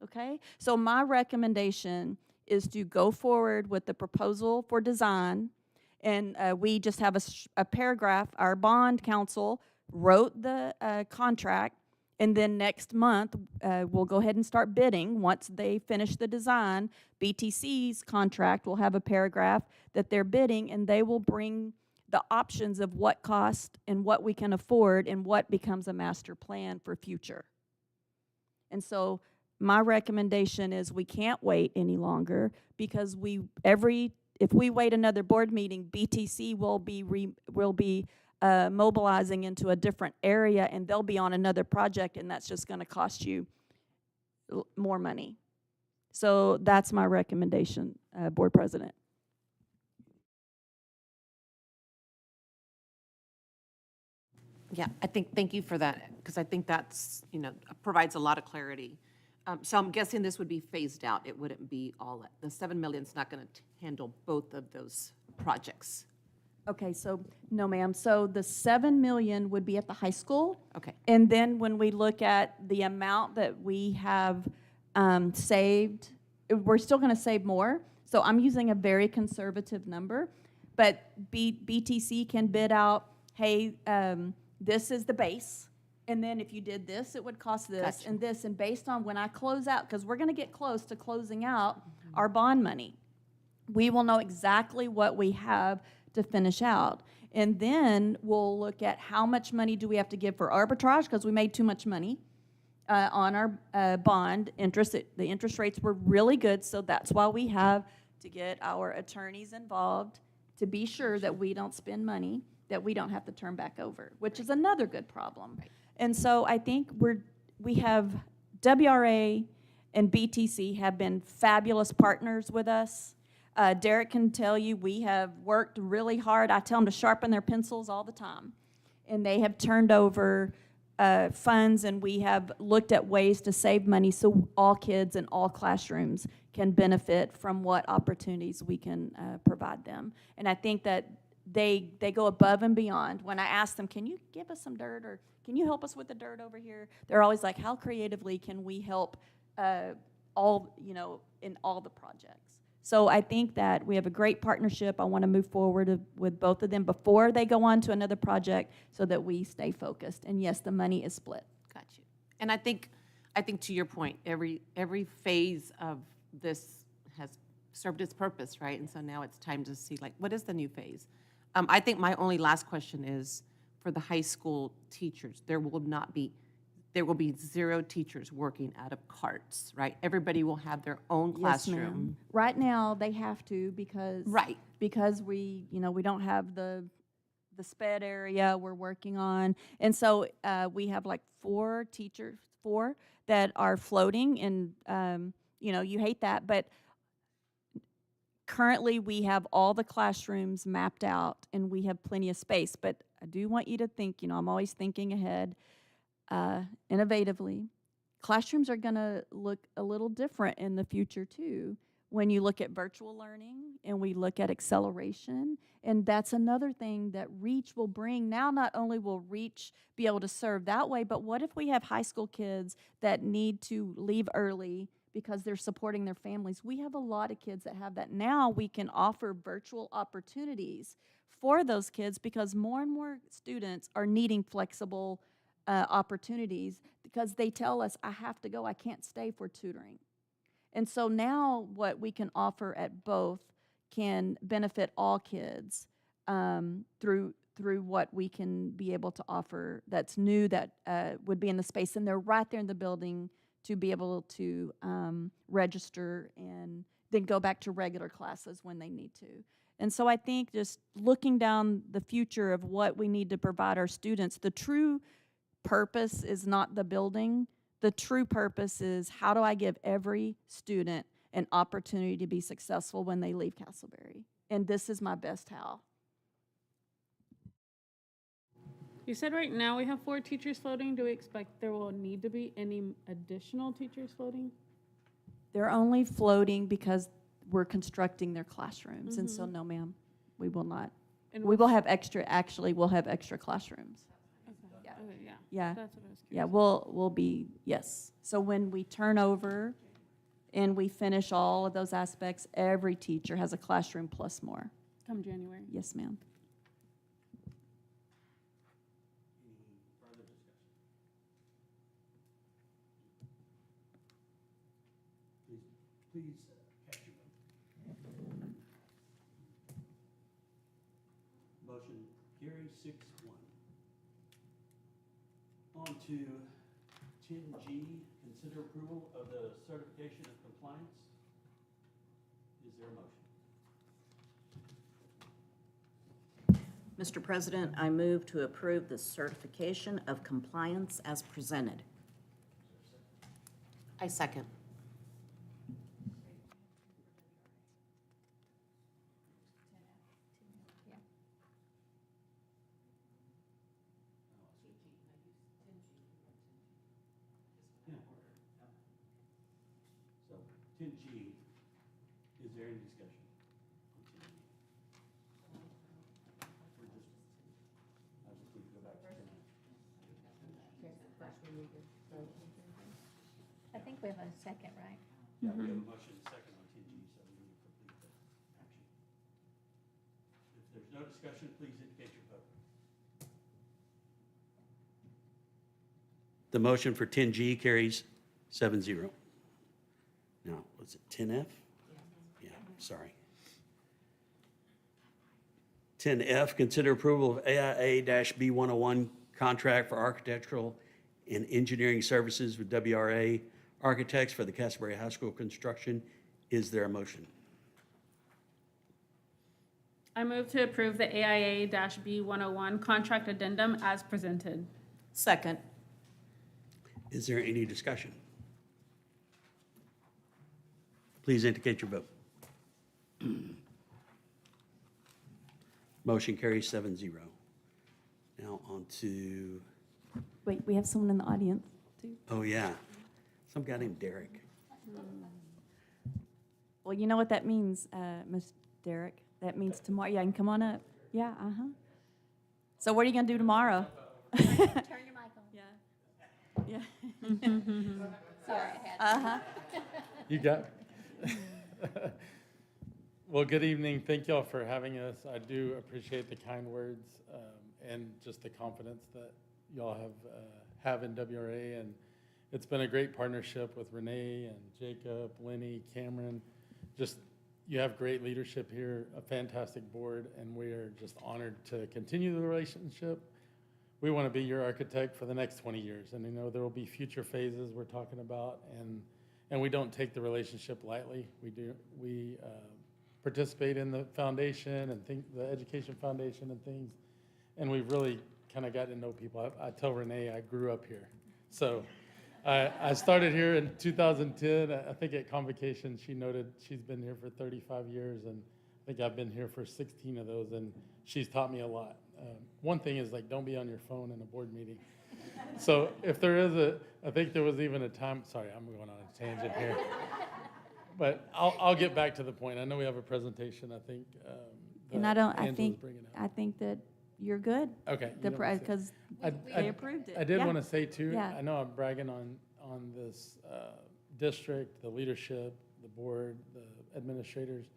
Okay? So my recommendation is to go forward with the proposal for design, and we just have a paragraph. Our bond counsel wrote the contract, and then next month we'll go ahead and start bidding. Once they finish the design, BTC's contract will have a paragraph that they're bidding, and they will bring the options of what cost and what we can afford and what becomes a master plan for future. And so my recommendation is we can't wait any longer, because if we wait another board meeting, BTC will be mobilizing into a different area, and they'll be on another project, and that's just going to cost you more money. So that's my recommendation, Board President. Yeah, thank you for that, because I think that's, provides a lot of clarity. So I'm guessing this would be phased out. It wouldn't be all, the 7 million's not going to handle both of those projects. Okay, so no, ma'am. So the 7 million would be at the high school. Okay. And then when we look at the amount that we have saved, we're still going to save more. So I'm using a very conservative number, but BTC can bid out, hey, this is the base. And then if you did this, it would cost this Gotcha. and this. And based on when I close out, because we're going to get close to closing out our bond money, we will know exactly what we have to finish out. And then we'll look at how much money do we have to give for arbitrage, because we made too much money on our bond interest. The interest rates were really good, so that's why we have to get our attorneys involved to be sure that we don't spend money that we don't have to turn back over, which is another good problem. Right. And so I think we have WRA and BTC have been fabulous partners with us. Derek can tell you we have worked really hard. I tell them to sharpen their pencils all the time. And they have turned over funds, and we have looked at ways to save money so all kids in all classrooms can benefit from what opportunities we can provide them. And I think that they go above and beyond. When I ask them, can you give us some dirt, or can you help us with the dirt over here? They're always like, how creatively can we help in all the projects? So I think that we have a great partnership. I want to move forward with both of them before they go on to another project so that we stay focused. And yes, the money is split. Got you. And I think to your point, every phase of this has served its purpose, right? And so now it's time to see, like, what is the new phase? I think my only last question is, for the high school teachers, there will be 0 teachers working out of carts, right? Everybody will have their own classroom. Yes, ma'am. Right now, they have to because Right. because we don't have the SPED area we're working on, and so we have like 4 teachers that are floating, and you hate that, but currently we have all the classrooms mapped out and we have plenty of space. But I do want you to think, I'm always thinking ahead. Innovatively. Classrooms are going to look a little different in the future too. when you look at virtual learning and we look at acceleration. And that's another thing that REACH will bring. Now, not only will REACH be able to serve that way, but what if we have high school kids that need to leave early because they're supporting their families? We have a lot of kids that have that. Now we can offer virtual opportunities for those kids because more and more students are needing flexible opportunities because they tell us, I have to go, I can't stay for tutoring. And so now what we can offer at both can benefit all kids through what we can be able to offer that's new, that would be in the space. And they're right there in the building to be able to register and then go back to regular classes when they need to. And so I think just looking down the future of what we need to provide our students, the true purpose is not the building. The true purpose is how do I give every student an opportunity to be successful when they leave Castleberry? And this is my best how. You said right now we have 4 teachers floating. Do we expect there will need to be any additional teachers floating? They're only floating because we're constructing their classrooms. And so, no, ma'am, we will not. And We will have extra, actually, we'll have extra classrooms. Yeah. Okay, yeah. Yeah. That's what I was curious. Yeah, we'll be, yes. So when we turn over and we finish all of those aspects, every teacher has a classroom plus more. Come January. Yes, ma'am. Please cast your vote. Motion carries 6-1. On to 10G, consider approval of the certification of compliance. Is there a motion? Mr. President, I move to approve the certification of compliance as presented. I second. So 10G, is there any discussion? I just need to go back to 10. I think we have a second, right? Yeah, we have a motion and a second on 10G, so we need to complete the action. If there's no discussion, please indicate your vote. The motion for 10G carries 7-0. Now, was it 10F? Yeah, sorry. 10F, consider approval of AIA-B101 contract for architectural and engineering services with WRA Architects for the Castleberry High School construction. Is there a motion? I move to approve the AIA-B101 contract addendum as presented. Second. Is there any discussion? Please indicate your vote. Motion carries 7-0. Now on to, Wait, we have someone in the audience, too. oh yeah, some guy named Derek. Well, you know what that means, Ms. Derek? That means tomorrow. Yeah, you can come on up. Yeah, uh-huh. So what are you going to do tomorrow? Turn your mic on. Yeah. Sorry, I had Uh-huh. You got. Well, good evening. Thank y'all for having us. I do appreciate the kind words and just the confidence that y'all have in WRA. And it's been a great partnership with Renee and Jacob, Lenny, Cameron. Just, you have great leadership here, a fantastic board, and we are just honored to continue the relationship. We want to be your architect for the next 20 years. And you know, there will be future phases we're talking about, and we don't take the relationship lightly. We participate in the foundation and the education foundation and things, and we've really kind of gotten to know people. I tell Renee I grew up here. So I started here in 2010. I think at Convocation, she noted she's been here for 35 years, and I think I've been here for 16 of those, and she's taught me a lot. One thing is, like, don't be on your phone in a board meeting. So if there is I think there was even a time, sorry, I'm going on a tangent here. But I'll get back to the point. I know we have a presentation, I think. And that I Angela's think, bringing out. I think that you're good. Okay. you don't wanna say- Because they approved it. I did Yeah. want to say too, Yeah. I know I'm bragging on this district, the leadership, the board, the administrators,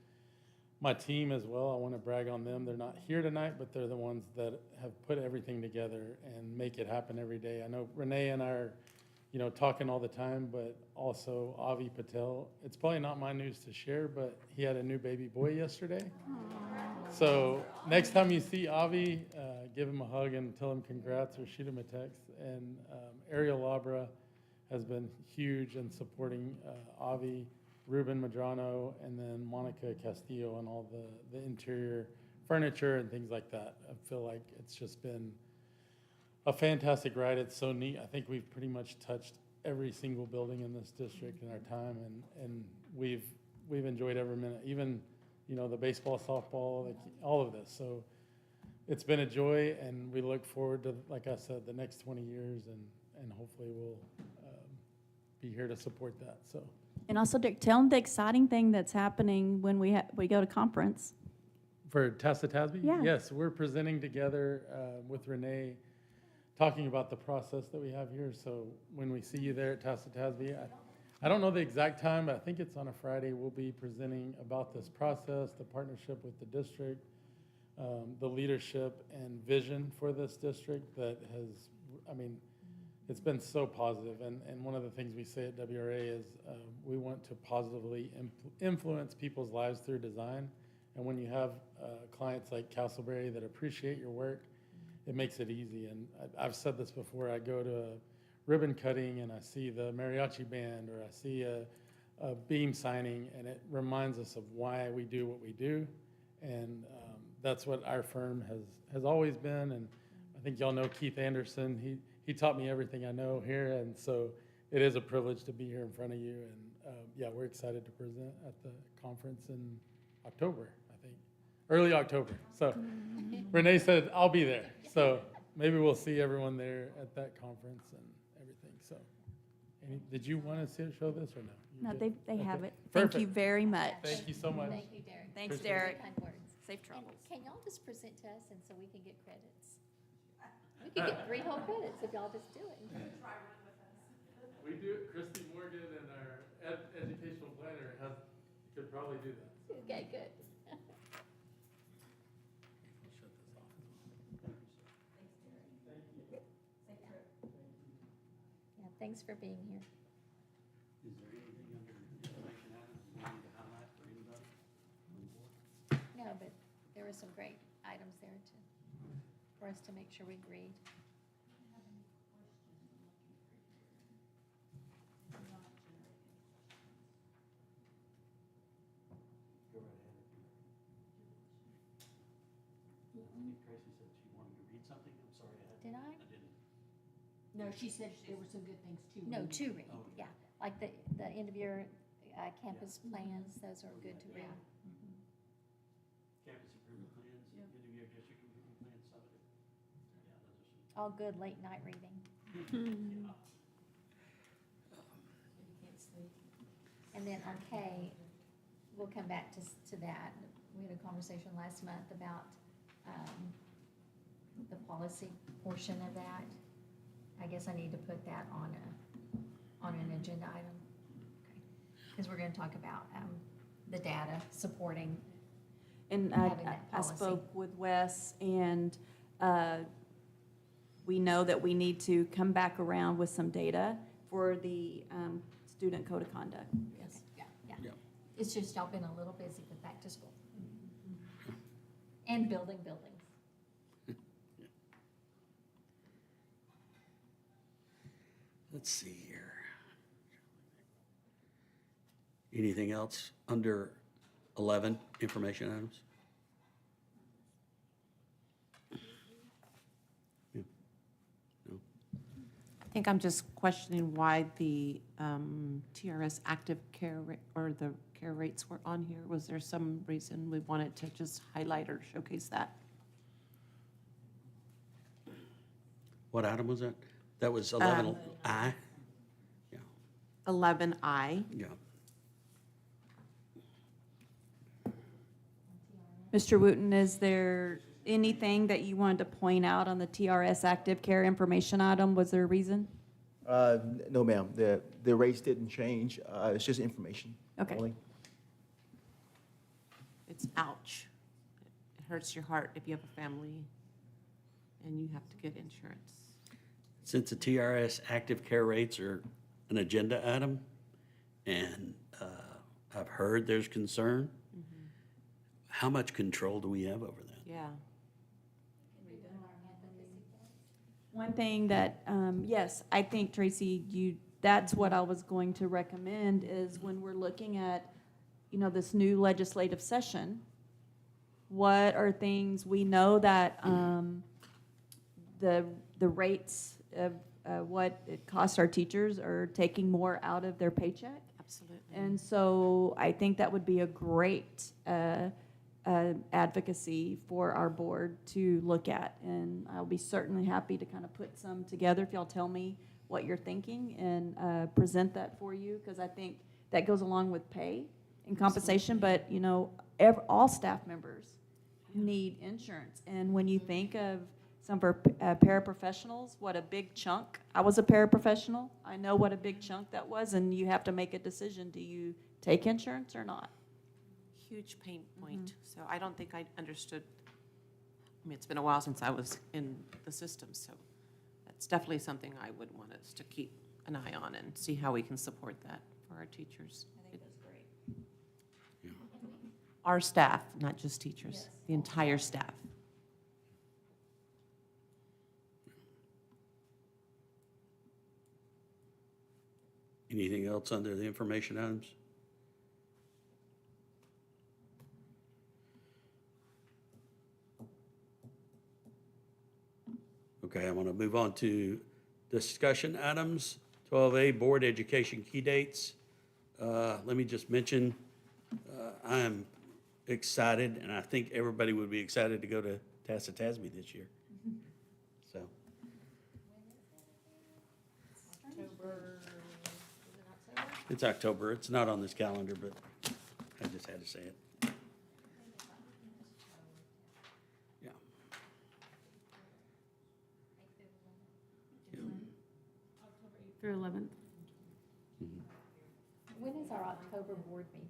my team as well. I want to brag on them. They're not here tonight, but they're the ones that have put everything together and make it happen every day. I know Renee and I are, talking all the time, but also Avi Patel. It's probably not my news to share, but he had a new baby boy yesterday. So next time you see Avi, give him a hug and tell him congrats or shoot him a text. And Ariel Labra has been huge in supporting Avi, Ruben Medrano, and then Monica Castillo on all the interior furniture and things like that. I feel like it's just been a fantastic ride. It's so neat. I think we've pretty much touched every single building in this district in our time, and we've enjoyed every minute. Even the baseball, softball, all of this. So it's been a joy, and we look forward to, like I said, the next 20 years, and hopefully we'll be here to support that. So And also, Dick, tell them the exciting thing that's happening when we go to conference. for Tassatasby, Yeah. yes, we're presenting together with Renee, talking about the process that we have here. So when we see you there at Tassatasby, I don't know the exact time, but I think it's on a Friday. We'll be presenting about this process, the partnership with the district, the leadership and vision for this district that has, it's been so positive. And one of the things we say at WRA is we want to positively influence people's lives through design. And when you have clients like Castleberry that appreciate your work, it makes it easy. And I've said this before, I go to a ribbon cutting and I see the mariachi band, or I see a beam signing, and it reminds us of why we do what we do. And that's what our firm has always been. And I think y'all know Keith Anderson. He taught me everything I know here. And so it is a privilege to be here in front of you. And yeah, we're excited to present at the conference in October, I think, early October. So Renee said, I'll be there. So maybe we'll see everyone there at that conference and everything. So did you want to show this or no? You No, good? they have Okay. it. Thank you Perfect. very much. Thank you so much. Thank you, Derek. Thanks, Appreciate it. Derek. Kind words. Safe And travels. can y'all just present to us, and so we can get credits? We could get 3 whole credits if y'all just do it. We do, Christy Morgan and our educational planner could probably do that. Okay, good. Yeah, thanks for being here. Is there anything under information items you need to highlight for anybody? No, but there were some great items there for us to make sure we read. Go right ahead. I think Tracy said she wanted to read something. I'm sorry, Did I? I didn't. No, she said there were some good things too. No, to read, Oh, yeah. Like the end of year campus plans, those are good to read. Campus improvement plans, end of year district improvement plans, some of it. Yeah, those are some. All good late night reading. And then on K, we'll come back to that. We had a conversation last month about the policy portion of that. I guess I need to put that on an agenda item. Because we're going to talk about the data supporting. And having that I policy. spoke with Wes, and we know that we need to come back around with some data for the student code of conduct. Yes, yeah. Yeah. It's just y'all been a little busy with back to school. And building buildings. Let's see here. Anything else under 11, information items? Yeah. No? I think I'm just questioning why the TRS active care or the care rates were on here. Was there some reason we wanted to just highlight or showcase that? What item was that? That was 11I? Yeah, 11I. yeah. Mr. Wooten, is there anything that you wanted to point out on the TRS active care information item? Was there a reason? No, ma'am, the rates didn't change, it's just information. Okay. only. It's ouch. It hurts your heart if you have a family and you have to get insurance. Since the TRS active care rates are an agenda item, and I've heard there's concern, how much control do we have over that? Yeah. One thing that, yes, I think, Tracy, that's what I was going to recommend is when we're looking at, this new legislative session, what are things, we know that the rates of what it costs our teachers are taking more out of their paycheck. Absolutely. And so I think that would be a great advocacy for our board to look at. And I'll be certainly happy to kind of put some together if y'all tell me what you're thinking and present that for you, because I think that goes along with pay and compensation. But, all staff members need insurance. And when you think of some of our paraprofessionals, what a big chunk. I was a paraprofessional. I know what a big chunk that was, and you have to make a decision. Do you take insurance or not? Huge pain point. So I don't think I understood. I mean, it's been a while since I was in the system, so that's definitely something I would want us to keep an eye on and see how we can support that for our teachers. I think that's great. Our staff, not just teachers, the entire staff. Anything else under the information items? Okay, I want to move on to discussion items. 12A, Board Education Key Dates. Let me just mention, I am excited, and I think everybody would be excited to go to Tassie this year. So. It's October. It's not on this calendar, but I just had to say it. Yeah. Through 11th. When is our October board meeting?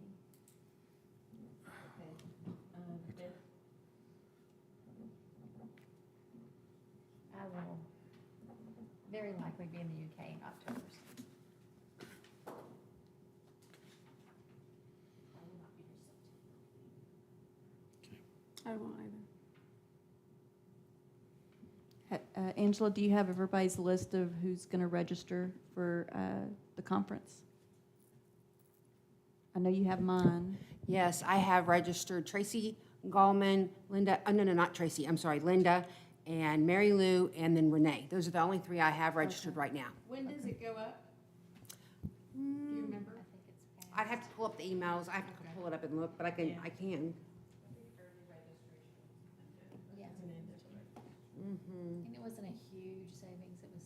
I will very likely be in the UK in October. I won't either. Angela, do you have everybody's list of who's going to register for the conference? I know you have mine. Yes, I have registered Tracy Gallman, Linda, no, not Tracy, I'm sorry, Linda, and Mary Lou, and then Renee. Those are the only three I have registered right now. When does it go up? Do you remember? I'd have to pull up the emails, I have to pull it up and look, but I can. Yeah. And it wasn't a huge savings, it was,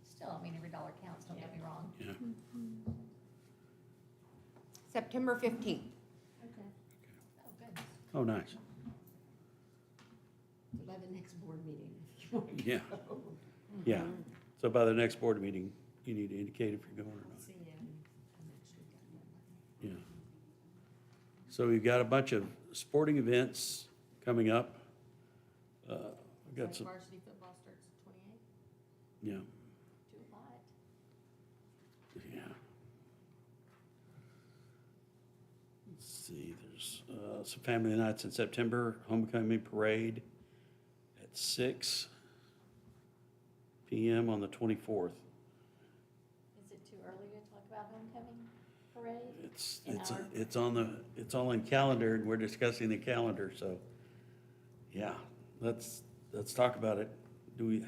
still, I mean, every dollar counts, don't get me wrong. Yeah. September 15th. Okay. Oh, good. Oh, nice. So by the next board meeting. Yeah. Yeah. So by the next board meeting, you need to indicate if you're going or not. Yeah. So we've got a bunch of sporting events coming up. We've got some, Varsity football starts at 28, yeah, too hot. yeah. Let's see, there's some family nights in September, homecoming parade at 6 p.m. on the 24th. Is it too early to talk about homecoming parade? It's all in calendar, and we're discussing the calendar, so, yeah, let's talk about it.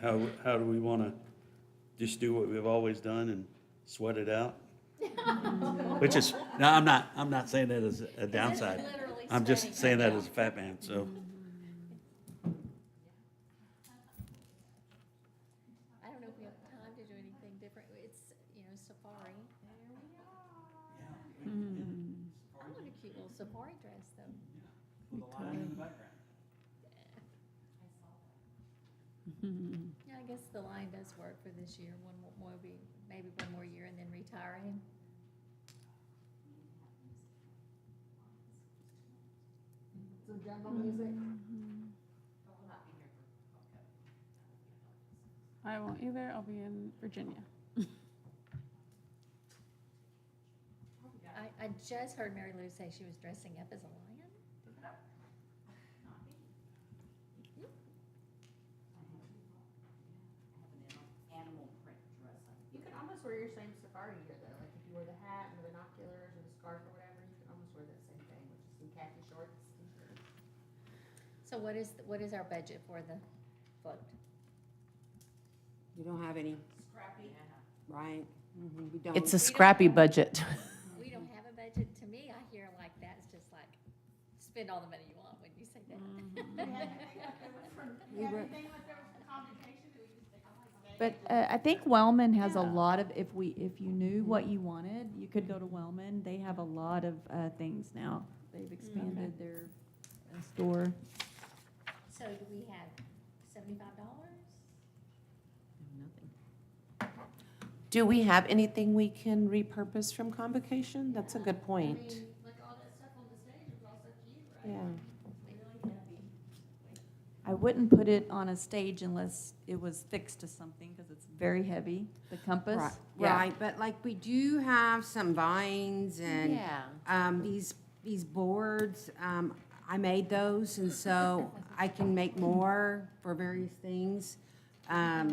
How do we want to just do what we've always done and sweat it out? Which is, no, I'm not saying that as a downside. Literally I'm just sweating saying right that now. as a fat man, so, I don't know if we have time to do anything different. It's, safari. I want a cute little safari dress, though. with a line in the background. Yeah, I guess the line does work for this year, maybe one more year and then retiring. Some jungle music. I won't either. I'll be in Virginia. I just heard Mary Lou say she was dressing up as a lion. Animal print dressing. You can almost wear your same safari gear though, like if you wear the hat and the binoculars or the scarf or whatever, you can almost wear that same thing, which is some khaki shorts, t-shirt. So what is our budget for the float? You don't have any, Scrappy. right? We don't. It's a scrappy budget. We don't have a budget. To me, I hear like that, it's just like, spend all the money you want when you say that. But I think Wellman has a lot of, if you knew what you wanted, you could go to Wellman. They have a lot of things now. They've expanded their store. So do we have $75? Do we have anything we can repurpose from convocation? That's a good point. Like all that stuff on the stage was all so cute, right? Yeah. I wouldn't put it on a stage unless it was fixed to something, because it's very heavy, the compass. Right, Yeah. right, but like we do have some vines and these boards, I made those, and so I can make more for various things. I have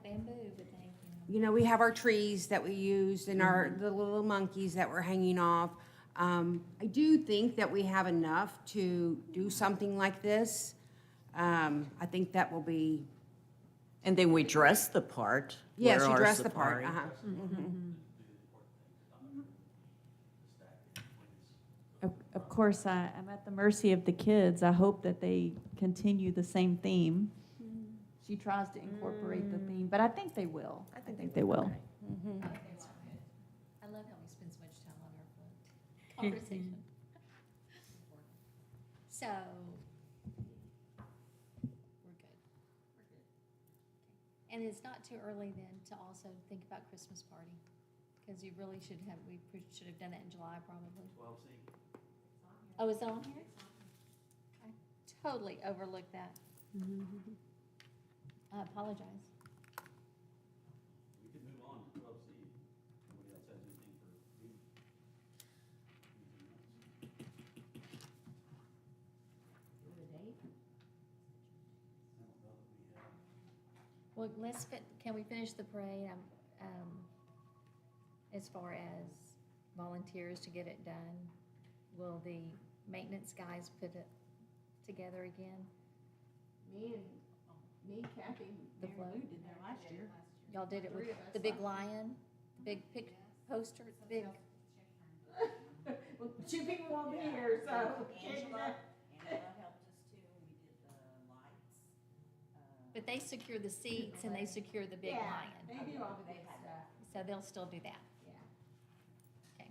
bamboo, but thank you. You know, we have our trees that we used and the little monkeys that were hanging off. I do think that we have enough to do something like this. I think that will be, And then we dress the part. yes, wear you our dress the part, safari. Of course, I'm at the mercy of the kids. I hope that they continue the same theme. She tries to incorporate the theme, but I think they will. I think they will. I love how we spend so much time on our float conversation. So, we're good. And it's not too early then to also think about Christmas party, because we should have done that in July probably. Oh, is it on here? I totally overlooked that. I apologize. We can move on to 12C. Nobody else has anything for me. Well, can we finish the parade? As far as volunteers to get it done, will the maintenance guys put it together again? Me, Kathy, The Mary float? Lou did that last year. Y'all did it with the big lion, the big poster, the big, Well, two people won't be here, so. Angela helped us too, we did the lights. but they secure the seats and they secure the big lion. They do all the big stuff. So they'll still do that. Yeah. Okay.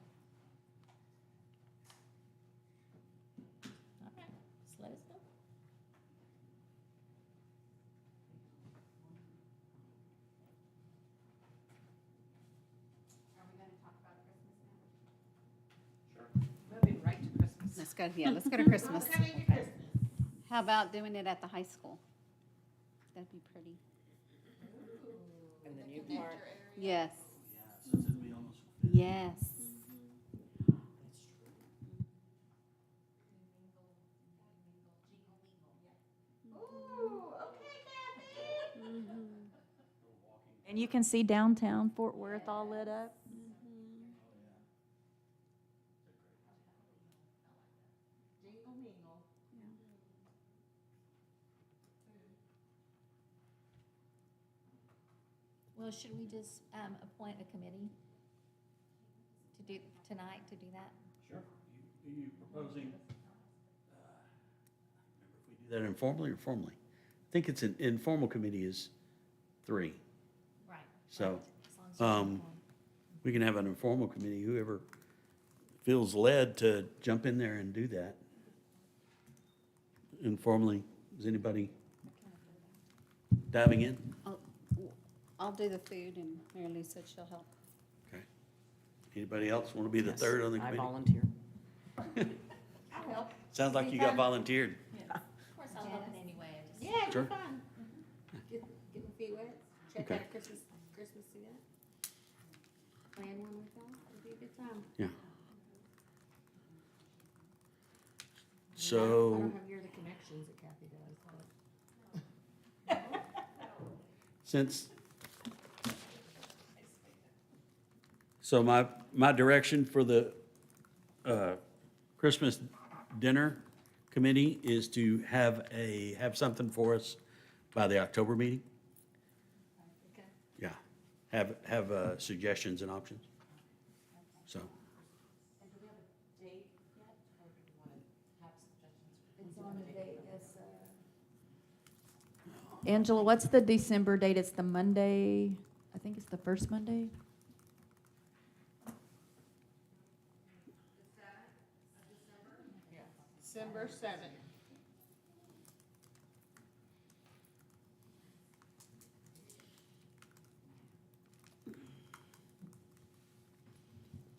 All right, just let us know. Are we gonna talk about Christmas now? Moving right to Christmas. Let's go to Christmas. Coming to Christmas. How about doing it at the high school? That'd be pretty. And the new part. Yes, So since we almost yes. Ooh, okay, Kathy. And you can see downtown Fort Worth all lit up. Jingle mingle. Well, should we just appoint a committee to do, tonight, to do that? Sure. Are you proposing, remember if we do that informally or formally? I think it's an informal committee is 3. Right. So, As long as there's um, one. we can have an informal committee, whoever feels led to jump in there and do that. informally. Is anybody diving in? I'll do the food and Mary Lou said she'll help. Okay. Anybody else want to be the third on the I committee? volunteer. I'll help. Sounds like you got volunteered. Of course, I'll help in any way. Yeah, it'll Sure. be fun. Get my feet wet, check Okay. out a Christmas event. Plan one with them, it'll be a good time. Yeah. I So, don't have the connections that Kathy does, but. so my direction for the Christmas dinner committee is to have something for us by the October meeting. Okay. Yeah, have suggestions and options. So, It's on the date, yes. Angela, what's the December date? It's the Monday, I think it's the first Monday? December 7th.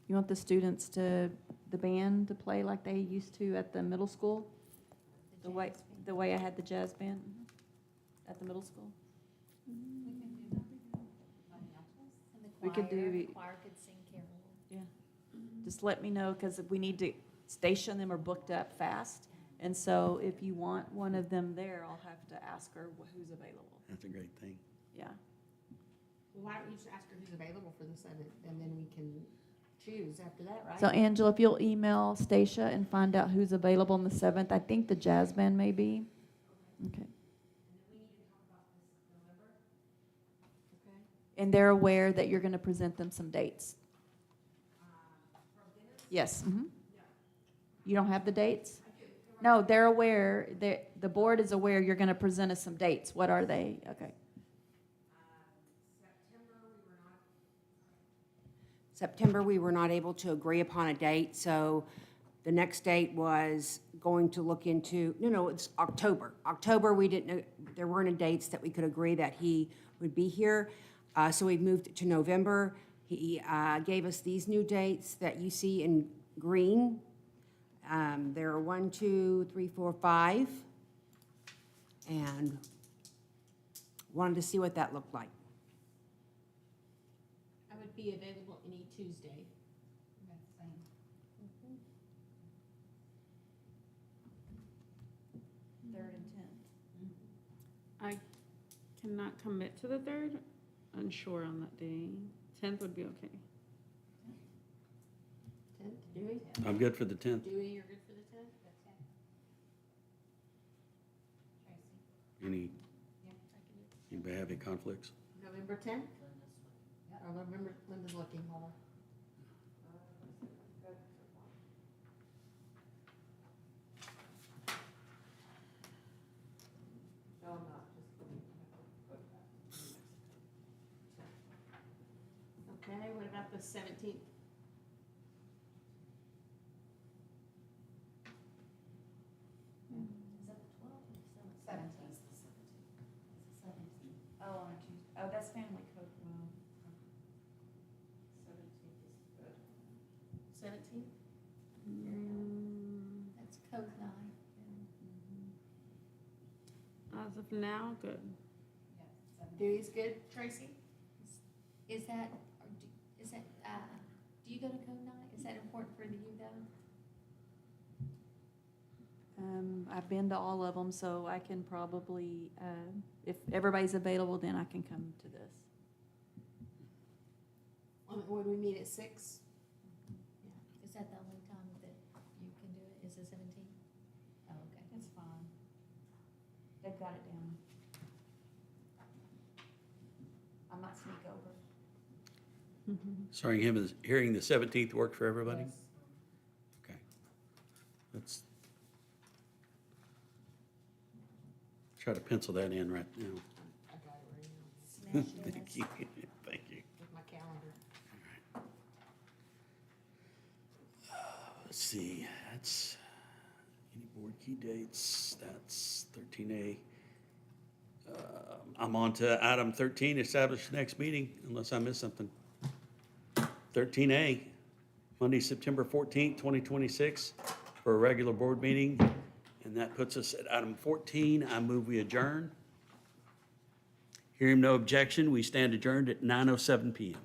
You want the students the band to play like they used to at the middle school? The way I had the jazz band at the middle school? We could do- Choir could sing carols. Yeah. Just let me know, because we need to station them or booked up fast. And so if you want one of them there, I'll have to ask her who's available. that's a great thing. Yeah. Well, why don't you just ask her who's available for the 7th, and then we can choose after that, right? So Angela, if you'll email Stacia and find out who's available on the 7th, I think the jazz band may be. Okay. And they're aware that you're going to present them some dates? Yes. Mhm. You don't have the dates? No, they're aware, the board is aware you're going to present us some dates. What are they? Okay. September, we were not able to agree upon a date, so the next date was going to look into, no, it's October. October, we didn't, know there weren't any dates that we could agree that he would be here, so we moved it to November. He gave us these new dates that you see in green. There are 1, 2, 3, 4, 5, and wanted to see what that looked like. I would be available any Tuesday. Third and 10th. I cannot commit to the 3rd, unsure on that day. 10th would be okay. 10th, Dewey? I'm good for the 10th. Dewey, you're good for the 10th? Anybody have any conflicts? November 10th? Or November, Linda's looking, hold on. No, I'm not, okay, what about the 17th? Oh, on Tuesday. Oh, that's family code. 17th? That's code 9. As of now, good. Dewey's good, Tracy? Is that, do you go to code 9? Is that important for you though? I've been to all of them, so I can probably, if everybody's available, then I can come to this. Would we meet at 6? Is that the only time that you can do it? Is the 17th? Oh, okay. That's fine. They've got it down. I might sneak over. Sorry, hearing the 17th work for everybody? Yes. Okay. Let's try to pencil that in right now. I got it right now, Thank you. Thank you. with my calendar. Let's see, that's, any Board key dates, that's 13A. I'm on to item 13, establish the next meeting, unless I missed something. 13A, Monday, September 14th, 2026, for a regular board meeting. And that puts us at item 14. I move we adjourn. Hearing no objection, we stand adjourned at 9:07 PM.